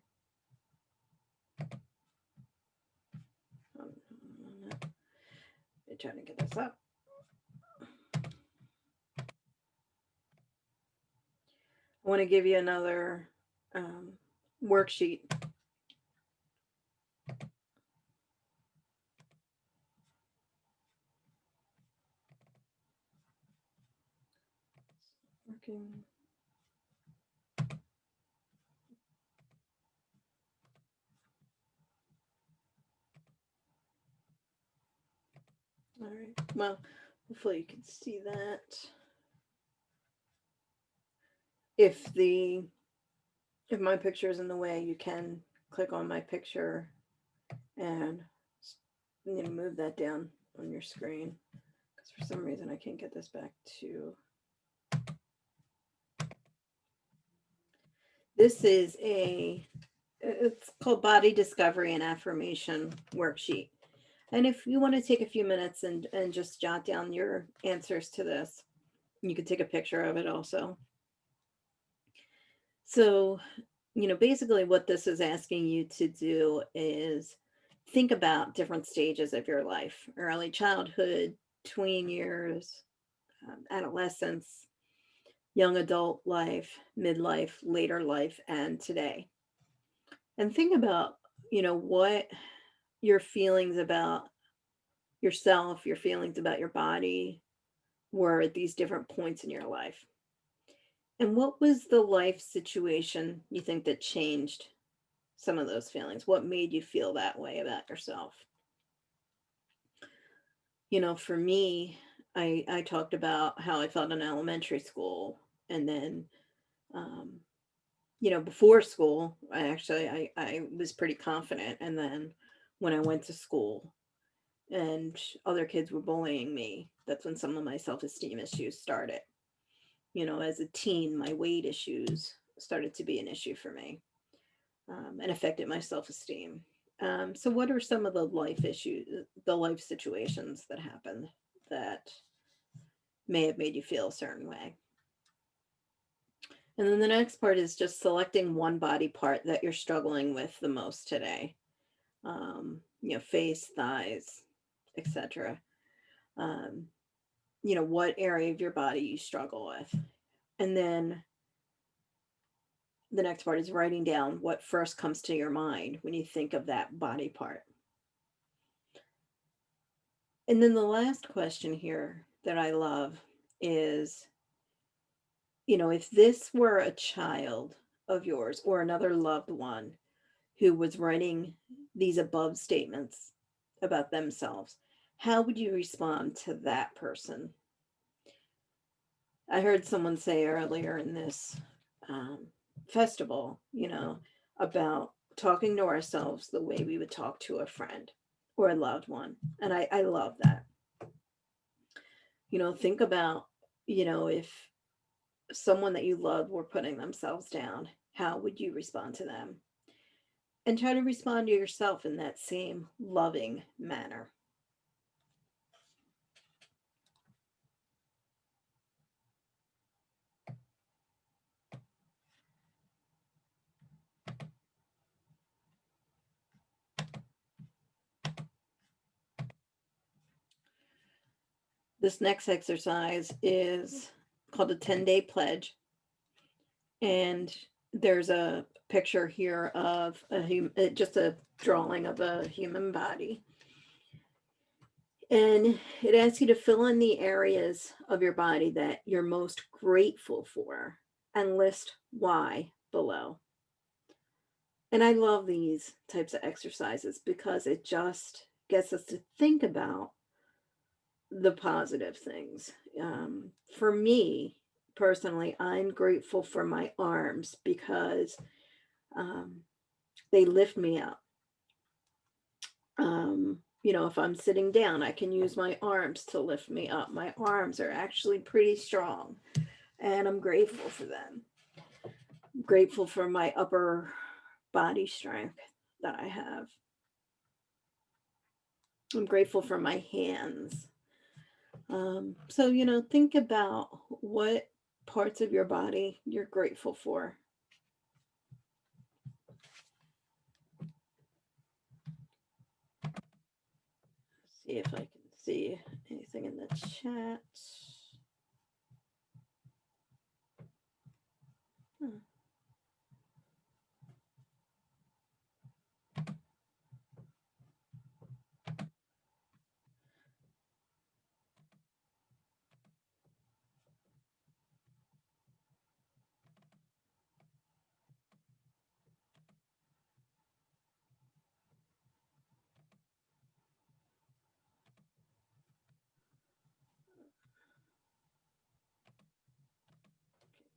I'm trying to get this up. I want to give you another worksheet. Working. All right. Well, hopefully you can see that. If my picture is in the way, you can click on my picture and move that down on your screen, because for some reason I can't get this back to. This is it's called Body Discovery and Affirmation Worksheet. And if you want to take a few minutes and just jot down your answers to this, you can take a picture of it also. So, basically what this is asking you to do is think about different stages of your life: early childhood, tween years, adolescence, young adult life, midlife, later life, and today. And think about, what your feelings about yourself, your feelings about your body were at these different points in your life. And what was the life situation you think that changed some of those feelings? What made you feel that way about yourself? For me, I talked about how I felt in elementary school, and then before school, I was pretty confident. And then when I went to school and other kids were bullying me, that's when some of my self-esteem issues started. As a teen, my weight issues started to be an issue for me, and affected my self-esteem. So what are some of the life issues, the life situations that happened that may have made you feel a certain way? And then the next part is just selecting one body part that you're struggling with the most today. Face, thighs, etc. Um, what area of your body you struggle with. And then the next part is writing down what first comes to your mind when you think of that body part. And then the last question here that I love is, if this were a child of yours or another loved one who was writing these above statements about themselves, how would you respond to that person? I heard someone say earlier in this um, festival, about talking to ourselves the way we would talk to a friend or a loved one. And I love that. Think about, if someone that you love were putting themselves down, how would you respond to them? And try to respond to yourself in that same loving manner. This next exercise is called a 10-day pledge. And there's a picture here of just a drawing of a human body. And it asks you to fill in the areas of your body that you're most grateful for and list why below. And I love these types of exercises because it just gets us to think about the positive things. For me personally, I'm grateful for my arms because um, they lift me up. If I'm sitting down, I can use my arms to lift me up. My arms are actually pretty strong, and I'm grateful for them. I'm grateful for my upper body strength that I have. I'm grateful for my hands. So, think about what parts of your body you're grateful for. See if I can see anything in the chat. Hmm.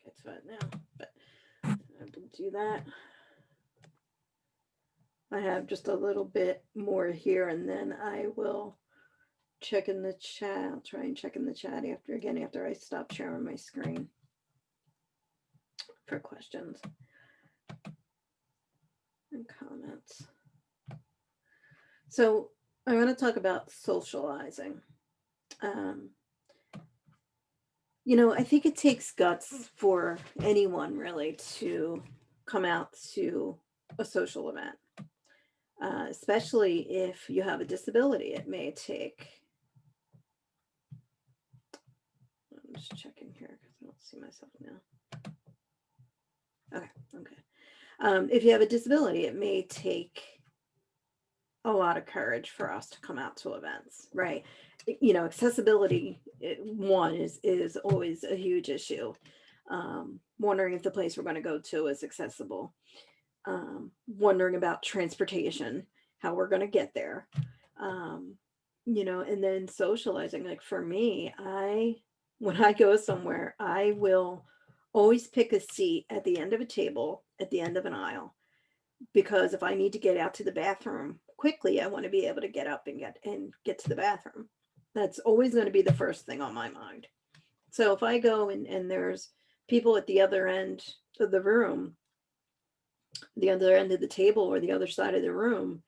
Get to it now, but I will do that. I have just a little bit more here, and then I will check in the chat. I'll try and check in the chat after I stop sharing my screen for questions and comments. So I want to talk about socializing. I think it takes guts for anyone really to come out to a social event, especially if you have a disability. It may take, I'm just checking here because I don't see myself now. Okay. If you have a disability, it may take a lot of courage for us to come out to events, right? Accessibility, one is always a huge issue. Wondering if the place we're going to go to is accessible. Wondering about transportation, how we're going to get there. And then socializing. Like for me, when I go somewhere, I will Always pick a seat at the end of a table, at the end of an aisle, because if I need to get out to the bathroom quickly, I want to be able to get up and get to the bathroom. That's always going to be the first thing on my mind. So if I go and there's people at the other end of the room, the other end of the table or the other side of the room,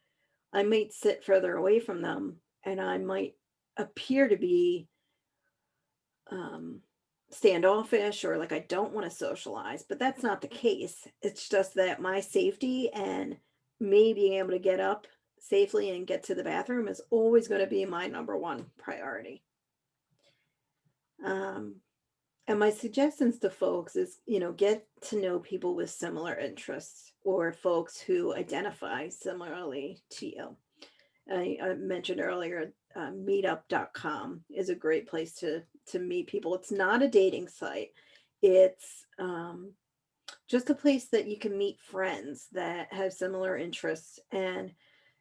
I might sit further away from them and I might appear to be um, standoffish or like I don't want to socialize, but that's not the case. It's just that my safety and me being able to get up safely and get to the bathroom is always going to be my number one priority. Um, and my suggestions to folks is, get to know people with similar interests or folks who identify similarly to you. I mentioned earlier, meetup.com is a great place to meet people. It's not a dating site. It's just a place that you can meet friends that have similar interests. And,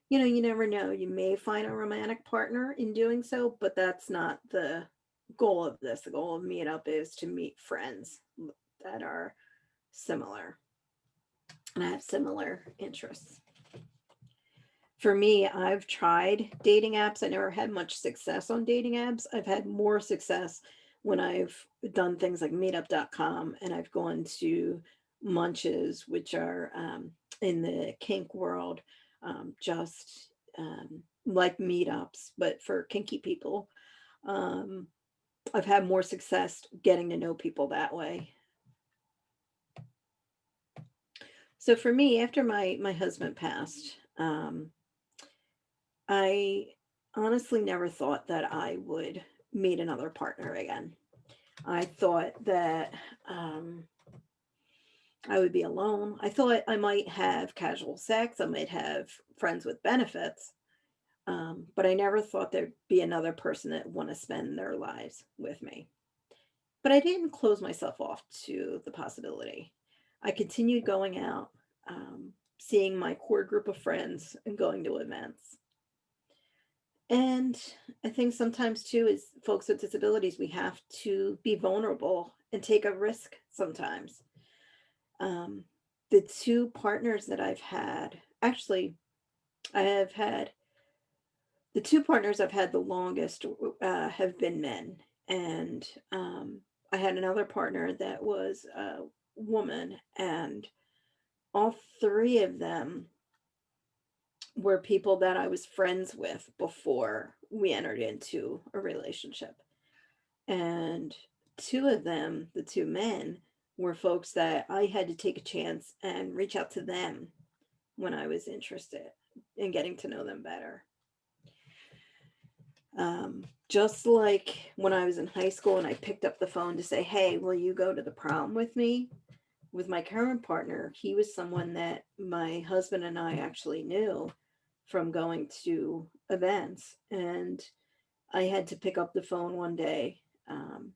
you never know. You may find a romantic partner in doing so, but that's not the goal of this. The goal of Meetup is to meet friends that are similar and have similar interests. For me, I've tried dating apps. I never had much success on dating apps. I've had more success when I've done things like meetup.com and I've gone to munches, which are in the kink world, just like meetups, but for kinky people. Um, I've had more success getting to know people that way. So for me, after my husband passed, I honestly never thought that I would meet another partner again. I thought that I would be alone. I thought I might have casual sex. I might have friends with benefits. But I never thought there'd be another person that want to spend their lives with me. But I didn't close myself off to the possibility. I continued going out, seeing my core group of friends and going to events. And I think sometimes too, as folks with disabilities, we have to be vulnerable and take a risk sometimes. Um, the two partners that I've had, actually, I have had the two partners I've had the longest have been men. And I had another partner that was a woman, and all three of them were people that I was friends with before we entered into a relationship. And two of them, the two men, were folks that I had to take a chance and reach out to them when I was interested in getting to know them better. Just like when I was in high school and I picked up the phone to say, hey, will you go to the prom with me? With my current partner, he was someone that my husband and I actually knew from going to events. And I had to pick up the phone one day and,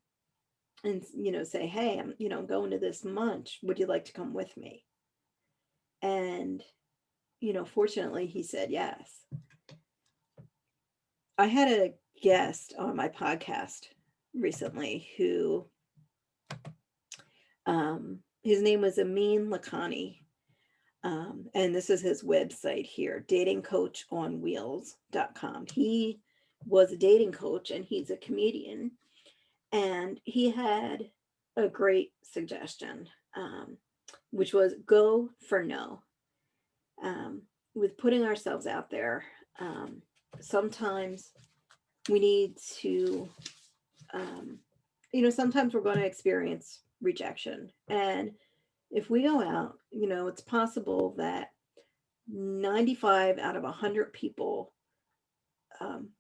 say, hey, I'm going to this munch. Would you like to come with me? And, fortunately, he said yes. I had a guest on my podcast recently who, his name was Amin Lakhani. And this is his website here, datingcoachonwheels.com. He was a dating coach and he's a comedian. And he had a great suggestion, which was go for no. With putting ourselves out there, sometimes we need to, sometimes we're going to experience rejection. And if we go out, it's possible that 95 out of 100 people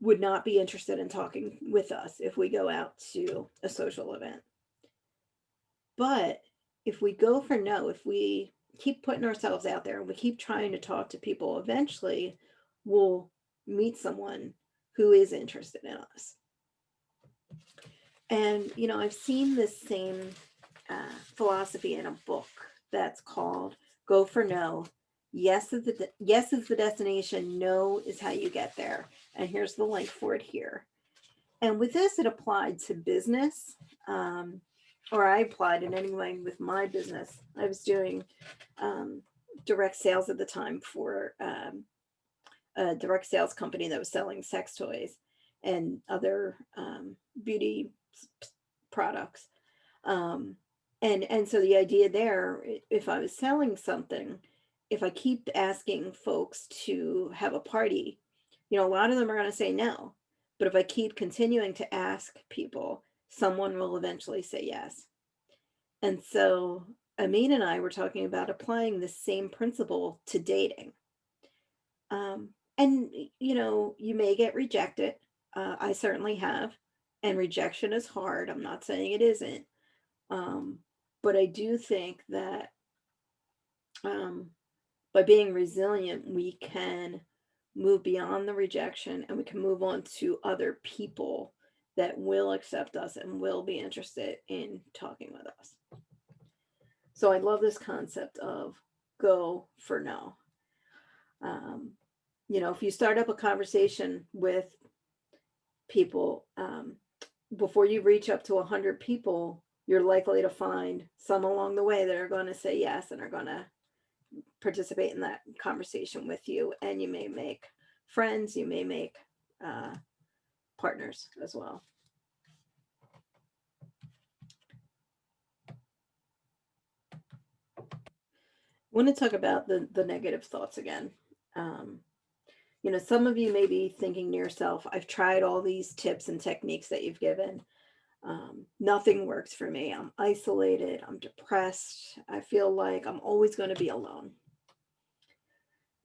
would not be interested in talking with us if we go out to a social event. But if we go for no, if we keep putting ourselves out there and we keep trying to talk to people, eventually we'll meet someone who is interested in us. And, I've seen this same philosophy in a book that's called Go for No. Yes is the destination. No is how you get there. And here's the link for it here. And with this, it applied to business. or I applied it anyway with my business. I was doing direct sales at the time for a direct sales company that was selling sex toys and other beauty products. Um, and so the idea there, if I was selling something, if I keep asking folks to have a party, a lot of them are going to say no. But if I keep continuing to ask people, someone will eventually say yes. And so Amin and I were talking about applying the same principle to dating. And, you may get rejected. I certainly have. And rejection is hard. I'm not saying it isn't. Um, but I do think that um, by being resilient, we can move beyond the rejection and we can move on to other people that will accept us and will be interested in talking with us. So I love this concept of go for no. Um, if you start up a conversation with people, before you reach up to 100 people, you're likely to find some along the way that are going to say yes and are going to participate in that conversation with you. And you may make friends, you may make partners as well. I want to talk about the negative thoughts again. Um, some of you may be thinking to yourself, I've tried all these tips and techniques that you've given. Nothing works for me. I'm isolated. I'm depressed. I feel like I'm always going to be alone.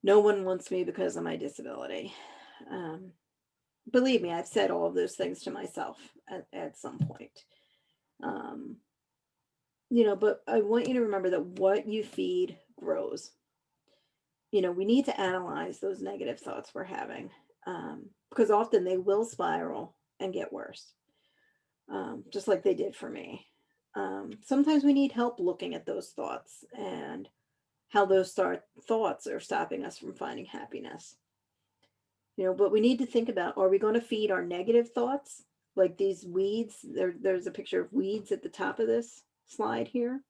No one wants me because of my disability. Believe me, I've said all of those things to myself at some point. But I want you to remember that what you feed grows. We need to analyze those negative thoughts we're having, because often they will spiral and get worse, just like they did for me. Sometimes we need help looking at those thoughts and how those thoughts are stopping us from finding happiness. But we need to think about, are we going to feed our negative thoughts like these weeds? There's a picture of weeds at the top of this slide here.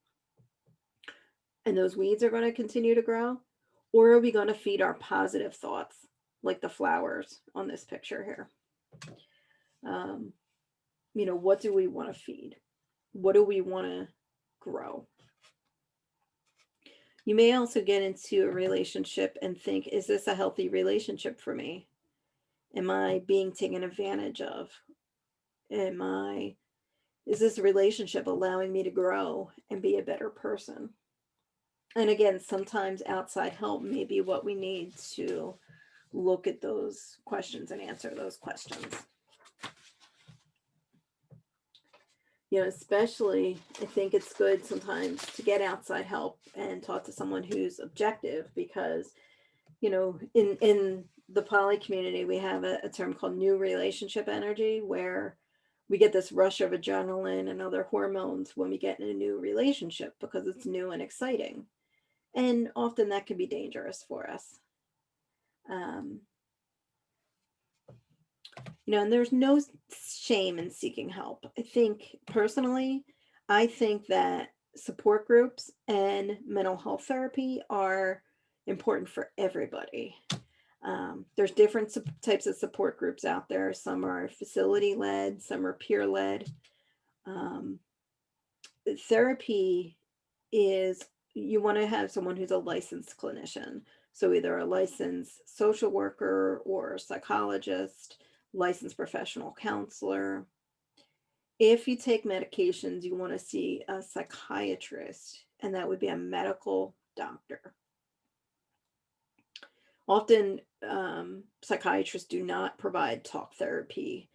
And those weeds are going to continue to grow? Or are we going to feed our positive thoughts like the flowers on this picture here? What do we want to feed? What do we want to grow? You may also get into a relationship and think, is this a healthy relationship for me? Am I being taken advantage of? Is this relationship allowing me to grow and be a better person? And again, sometimes outside help may be what we need to look at those questions and answer those questions. Especially, I think it's good sometimes to get outside help and talk to someone who's objective, because, in the poly community, we have a term called new relationship energy, where we get this rush of adrenaline and other hormones when we get in a new relationship because it's new and exciting. And often that can be dangerous for us. And there's no shame in seeking help. I think that support groups and mental health therapy are important for everybody. There's different types of support groups out there. Some are facility-led, some are peer-led. Therapy is, you want to have someone who's a licensed clinician. So either a licensed social worker or a psychologist, licensed professional counselor. If you take medications, you want to see a psychiatrist, and that would be a medical doctor. Often, psychiatrists do not provide talk therapy.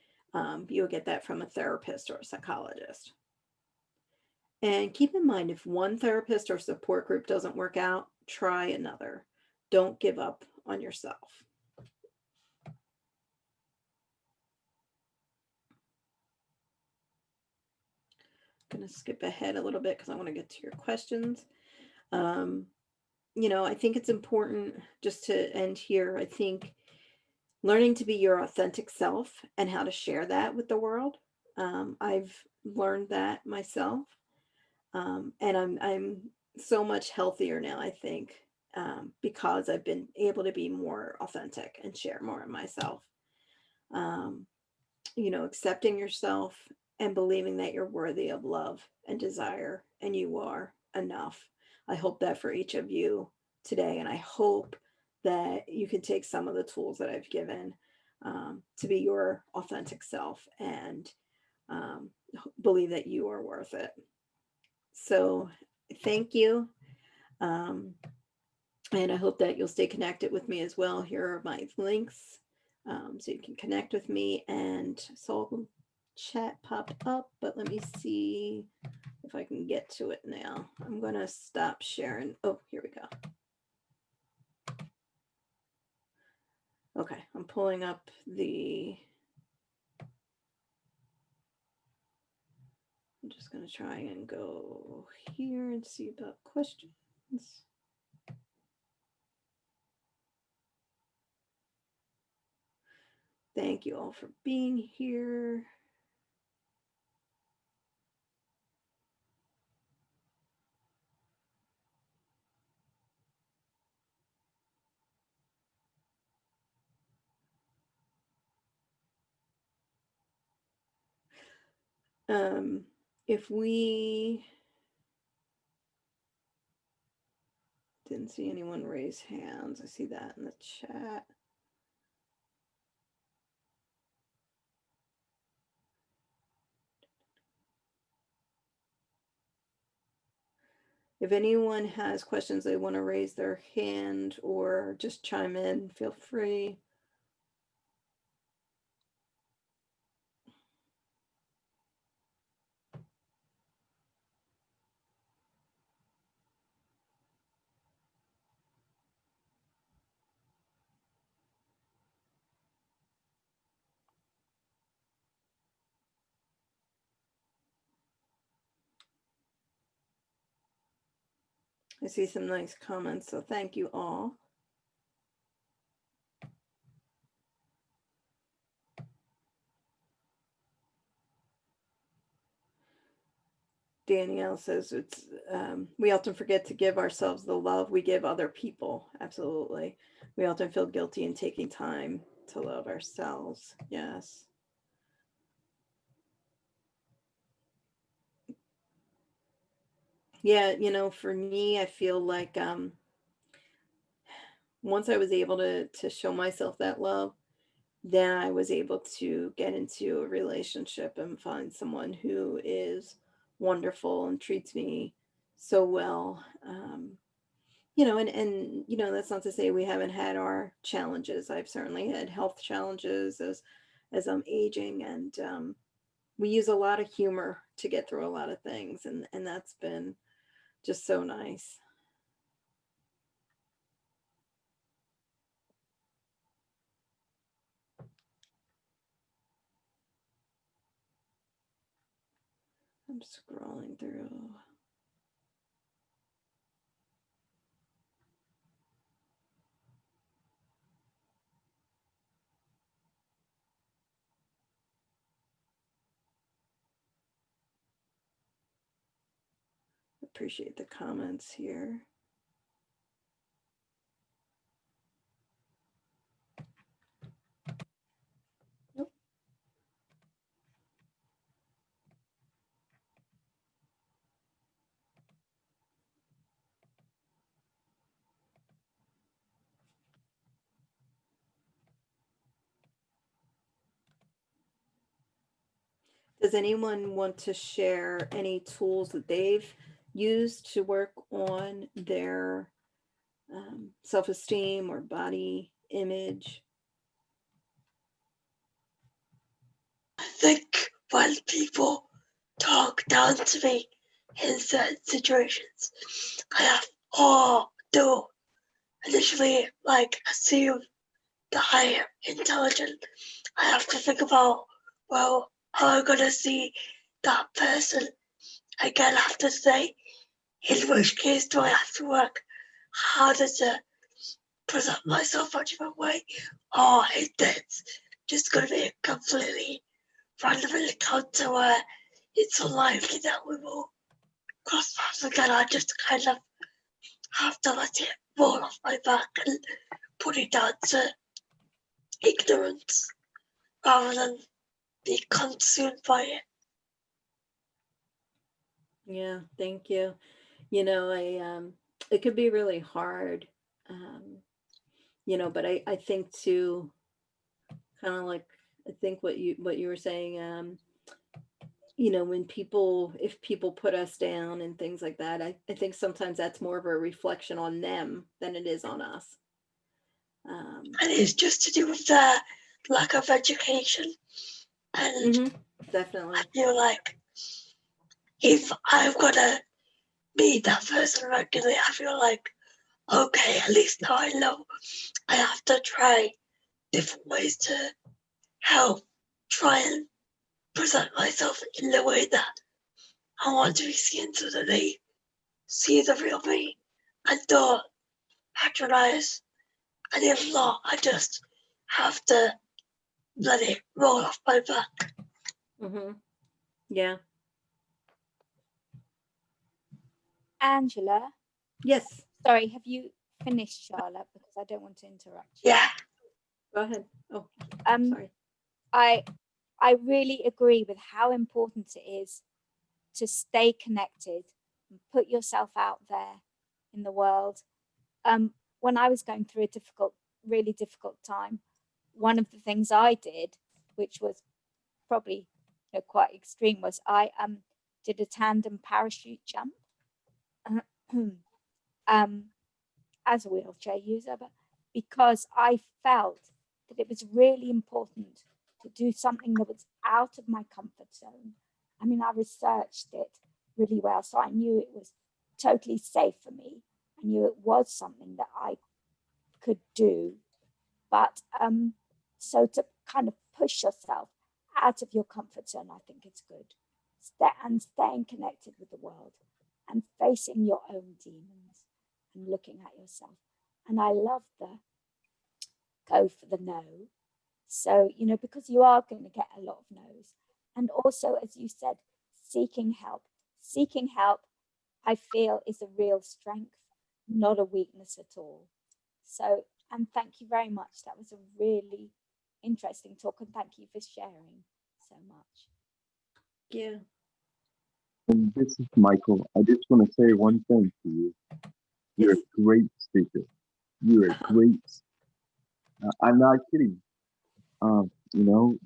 You'll get that from a therapist or a psychologist. And keep in mind, if one therapist or support group doesn't work out, try another. Don't give up on yourself. I'm going to skip ahead a little bit because I want to get to your questions. I think it's important, just to end here, I think learning to be your authentic self and how to share that with the world. I've learned that myself. And I'm so much healthier now, I think, because I've been able to be more authentic and share more of myself. Um, Accepting yourself and believing that you're worthy of love and desire, and you are enough. I hope that for each of you today, and I hope that you can take some of the tools that I've given to be your authentic self and um, believe that you are worth it. So, thank you. Um, and I hope that you'll stay connected with me as well. Here are my links so you can connect with me. And saw the chat pop up, but let me see if I can get to it now. I'm going to stop sharing. Oh, here we go. Okay, I'm pulling up I'm just going to try and go here and see about questions. Thank you all for being here. If we didn't see anyone raise hands, I see that in the chat. If anyone has questions they want to raise their hand or just chime in, feel free. I see some nice comments, so thank you all. Danielle says we often forget to give ourselves the love we give other people. Absolutely. We often feel guilty in taking time to love ourselves. Yes. Yeah, for me, I feel like once I was able to show myself that love, then I was able to get into a relationship and find someone who is wonderful and treats me so well. And that's not to say we haven't had our challenges. I've certainly had health challenges as I'm aging, and we use a lot of humor to get through a lot of things, and that's been just so nice. I'm scrolling through. Appreciate the comments here. Does anyone want to share any tools that they've used to work on their self-esteem or body image? I think when people talk down to me in certain situations, I have to initially assume that I am intelligent. I have to think about, well, how am I gonna see that person again after today? In which case do I have to work harder to present myself a different way? Or is it just gonna be a completely random encounter where it's unlikely that we will Because once again, I just kind of have to let it roll off my back and put it down to ignorance rather than be consumed by it. Yeah, thank you. You know, it could be really hard, you know, but I think too, kind of like, I think what you were saying, you know, when if people put us down and things like that, I think sometimes that's more of a reflection on them than it is on us. And it's just to do with their lack of education. And definitely. I feel like if I've got to meet that person regularly, I feel like, okay, at least now I know I have to try different ways to help try and present myself in the way that I want to be seen, so that they see the real me and don't patronize. And if not, I just have to let it roll off my back. Yeah. Angela? Yes. Sorry, have you finished, Charlotte? Because I don't want to interrupt you. Yeah. Go ahead. Oh, sorry. I really agree with how important it is to stay connected and put yourself out there in the world. When I was going through a really difficult time, one of the things I did, which was probably quite extreme, was I did a tandem parachute jump as a wheelchair user, but because I felt that it was really important to do something that was out of my comfort zone. I mean, I researched it really well, so I knew it was totally safe for me. I knew it was something that I could do. But so to kind of push yourself out of your comfort zone, I think it's good. And staying connected with the world and facing your own demons and looking at yourself. And I love the go for the no. So, because you are going to get a lot of no's. And also, as you said, seeking help. Seeking help, I feel, is a real strength, not a weakness at all. So, and thank you very much. That was a really interesting talk, and thank you for sharing so much. Yeah. And this is Michael. I just want to say one thing to you. You're a great speaker. You're a great. I'm not kidding.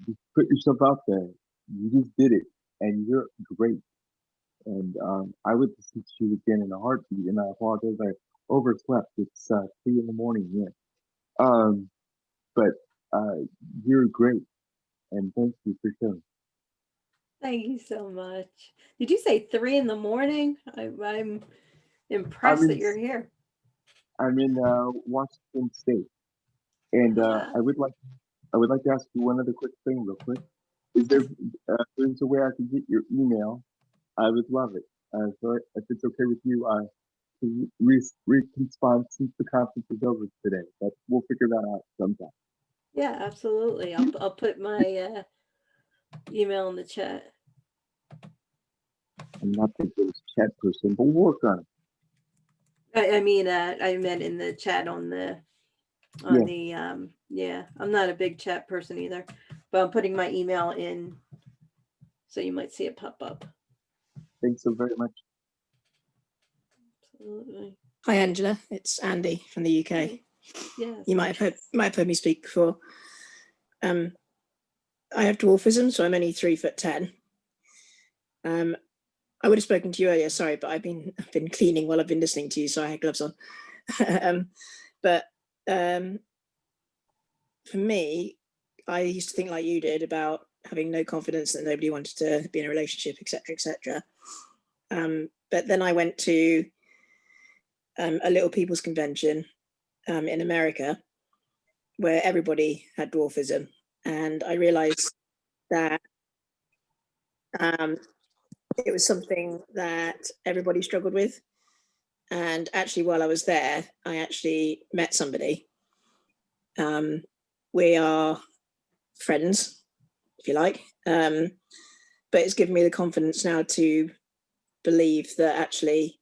Just put yourself out there. You just did it, and you're great. And I would listen to you again in a heartbeat. And I apologize, I overslept. It's 3 in the morning here. But you're great, and thank you for sharing. Thank you so much. Did you say 3 in the morning? I'm impressed that you're here. I'm in Washington State, and I would like to ask you one other quick thing, real quick. Is there's a way I can get your email? I would love it. So if it's okay with you, can respond since the conference is over today. But we'll figure that out sometime. Yeah, absolutely. I'll put my email in the chat. I'm not the biggest chat person, but we'll work on it. I meant in the chat on the I'm not a big chat person either, but I'm putting my email in, so you might see it pop up. Thanks so very much. Absolutely. Hi Angela, it's Andy from the UK. Yes. You might have heard me speak before. I have dwarfism, so I'm only 3'10". I would have spoken to you earlier, sorry, but I've been cleaning while I've been listening to you, so I had gloves on. But for me, I used to think like you did about having no confidence, that nobody wanted to be in a relationship, etc., etc. But then I went to a little people's convention in America where everybody had dwarfism, and I realized that it was something that everybody struggled with. And actually, while I was there, I actually met somebody. We are friends, if you like, but it's given me the confidence now to believe that actually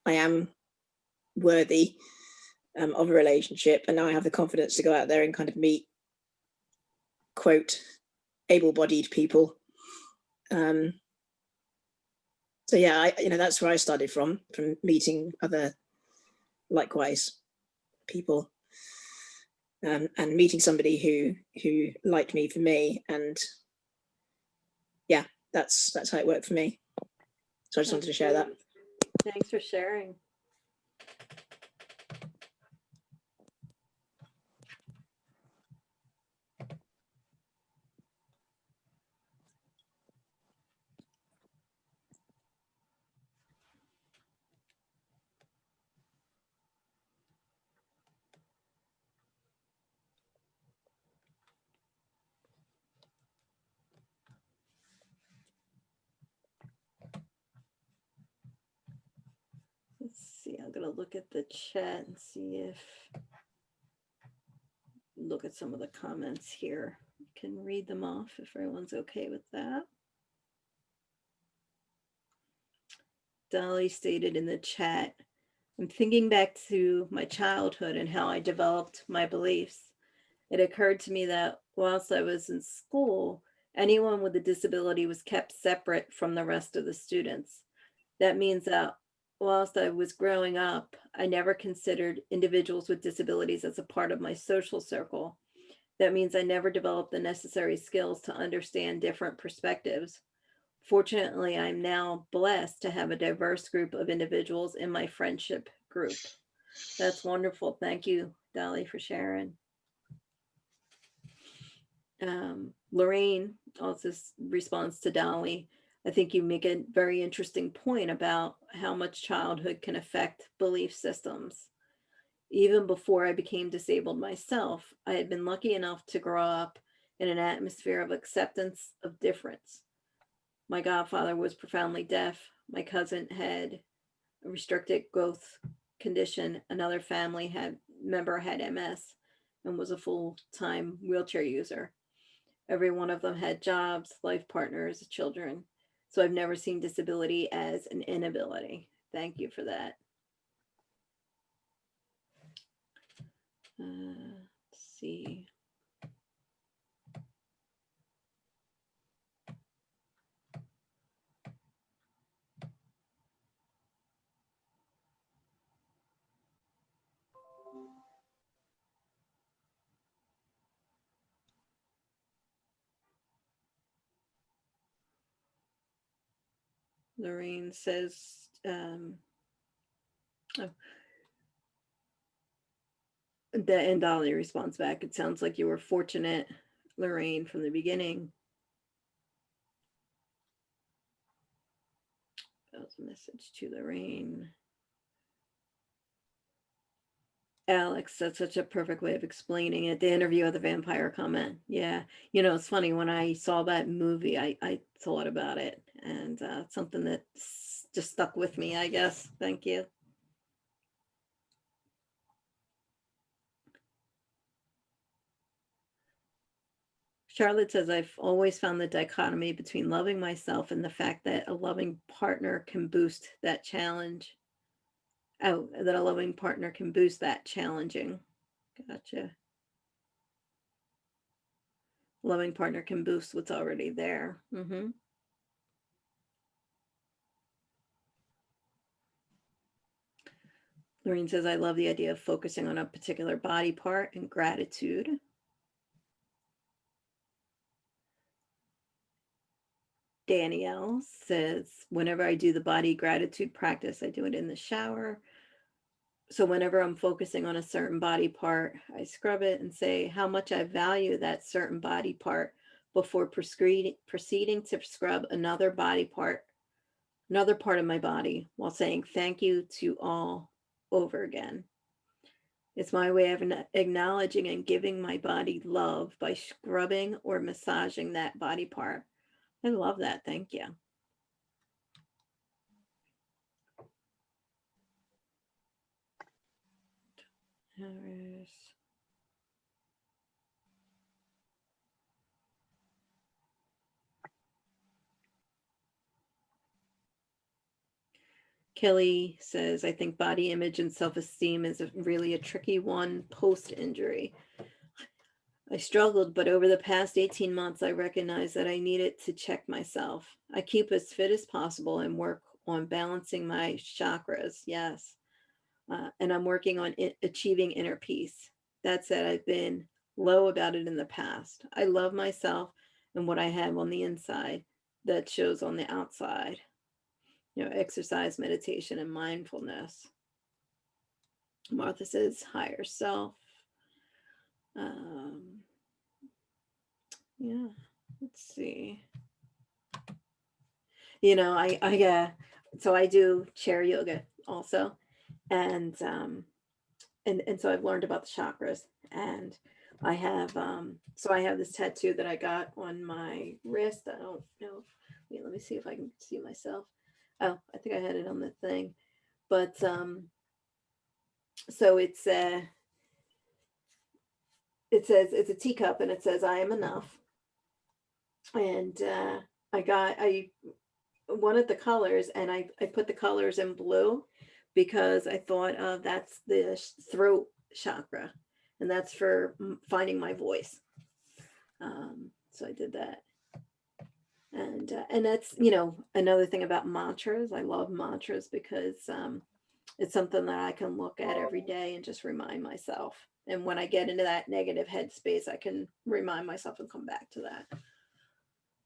I am worthy of a relationship, and now I have the confidence to go out there and kind of meet, quote, able-bodied people. So yeah, that's where I started from meeting other likewise people, and meeting somebody who liked me for me, and yeah, that's how it worked for me. So I just wanted to share that. Thanks for sharing. Let's see, I'm going to look at the chat and see look at some of the comments here. You can read them off if everyone's okay with that. Dolly stated in the chat, I'm thinking back to my childhood and how I developed my beliefs. It occurred to me that whilst I was in school, anyone with a disability was kept separate from the rest of the students. That means that whilst I was growing up, I never considered individuals with disabilities as a part of my social circle. That means I never developed the necessary skills to understand different perspectives. Fortunately, I'm now blessed to have a diverse group of individuals in my friendship group. That's wonderful. Thank you, Dolly, for sharing. Lorraine also responds to Dolly. I think you make a very interesting point about how much childhood can affect belief systems. Even before I became disabled myself, I had been lucky enough to grow up in an atmosphere of acceptance of difference. My godfather was profoundly deaf. My cousin had a restricted growth condition. Another family member had MS and was a full-time wheelchair user. Every one of them had jobs, life partners, children. So I've never seen disability as an inability. Thank you for that. Let's see. Lorraine says, and Dolly responds back, it sounds like you were fortunate, Lorraine, from the beginning. That was a message to Lorraine. Alex, that's such a perfect way of explaining it. The interview of the vampire comment. Yeah. It's funny, when I saw that movie, I thought about it, and something that just stuck with me, I guess. Thank you. Charlotte says, I've always found the dichotomy between loving myself and the fact that a loving partner can boost that challenge. Oh, that a loving partner can boost that challenging. Gotcha. Loving partner can boost what's already there. Mm-hmm. Lorraine says, I love the idea of focusing on a particular body part and gratitude. Danielle says, whenever I do the body gratitude practice, I do it in the shower. So whenever I'm focusing on a certain body part, I scrub it and say how much I value that certain body part before proceeding to scrub another part of my body, while saying thank you to all over again. It's my way of acknowledging and giving my body love by scrubbing or massaging that body part. I love that. Thank you. Kelly says, I think body image and self-esteem is really a tricky one post-injury. I struggled, but over the past 18 months, I recognized that I needed to check myself. I keep as fit as possible and work on balancing my chakras. Yes. And I'm working on achieving inner peace. That said, I've been low about it in the past. I love myself and what I have on the inside that shows on the outside. Exercise, meditation, and mindfulness. Martha says higher self. Yeah, let's see. So I do chair yoga also, and so I've learned about the chakras, and I have this tattoo that I got on my wrist. I don't know. Let me see if I can see myself. Oh, I think I had it on the thing, but so it says it's a teacup, and it says I am enough, and I wanted the colors, and I put the colors in blue because I thought that's the throat chakra, and that's for finding my voice. So I did that. And that's, another thing about mantras. I love mantras because it's something that I can look at every day and just remind myself. And when I get into that negative headspace, I can remind myself and come back to that.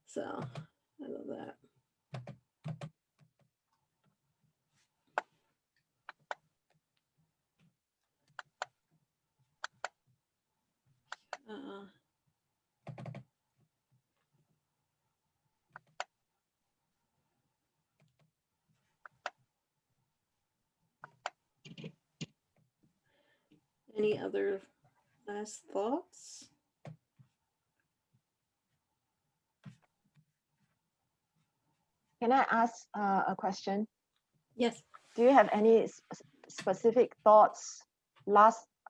So I love that. Any other last thoughts? Can I ask a question? Yes. Do you have any specific thoughts,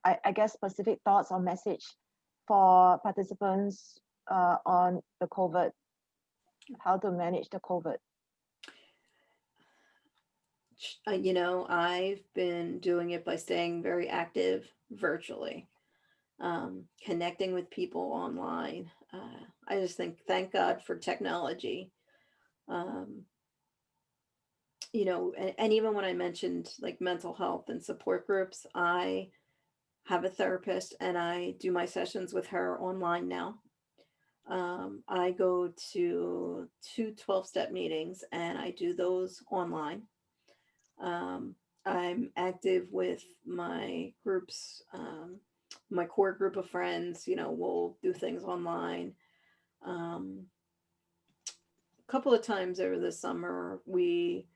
I guess, specific thoughts or message for participants on the COVID, how to manage the COVID? I've been doing it by staying very active virtually, connecting with people online. I just thank God for technology. And even when I mentioned like mental health and support groups, I have a therapist and I do my sessions with her online now. I go to 2 12-step meetings and I do those online. I'm active with my groups, my core group of friends, we'll do things online. A couple of times over the summer, we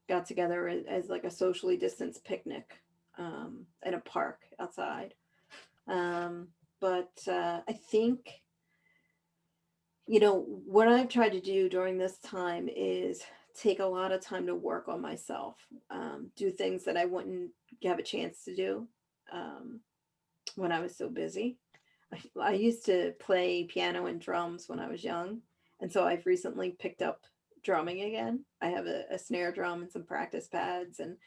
got together as like a socially distanced picnic in a park outside. But I think, what I've tried to do during this time is take a lot of time to work on myself, do things that I wouldn't have a chance to do when I was so busy. I used to play piano and drums when I was young, and so I've recently picked up drumming again. I have a snare drum and some practice pads, and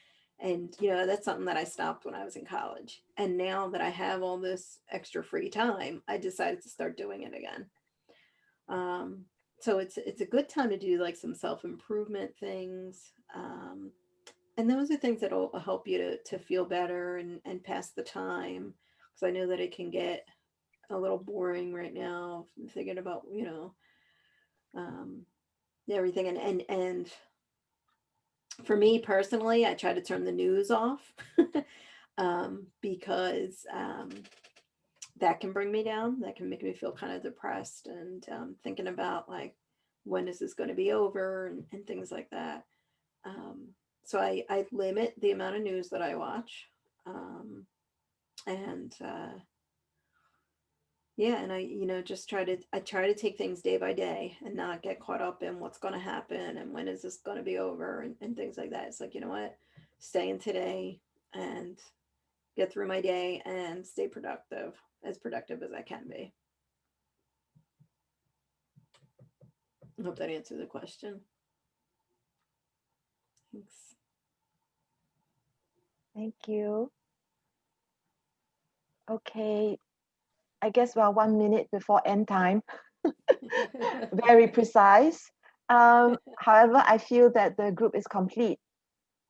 that's something that I stopped when I was in college. And now that I have all this extra free time, I decided to start doing it again. So it's a good time to do like some self-improvement things. And those are things that will help you to feel better and pass the time. Because I know that it can get a little boring right now. I'm thinking about, everything. And for me personally, I try to turn the news off because that can bring me down. That can make me feel kind of depressed and thinking about like, when is this going to be over and things like that. So I limit the amount of news that I watch. And I just try to take things day by day and not get caught up in what's going to happen and when is this going to be over and things like that. It's like, you know what, stay in today and get through my day and stay productive as I can be. I hope that answers the question. Thanks. Thank you. Okay, I guess we're 1 minute before end time. Very precise. However, I feel that the group is complete.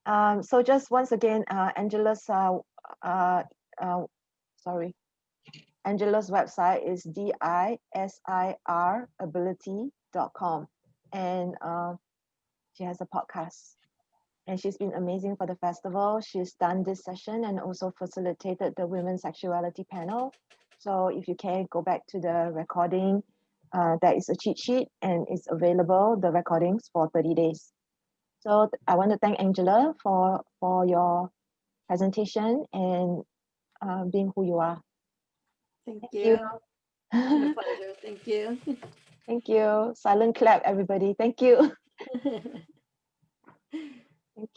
So just once again, Angela's website is disirability.com, and she has a podcast. And she's been amazing for the festival. She's done this session and also facilitated the women's sexuality panel. So if you can go back to the recording, there is a cheat sheet and it's available, the recordings, for 30 days. So I want to thank Angela for your presentation and being who you are. Thank Thank you. you. My pleasure. Thank you. Thank you. Silent clap, everybody. Thank you.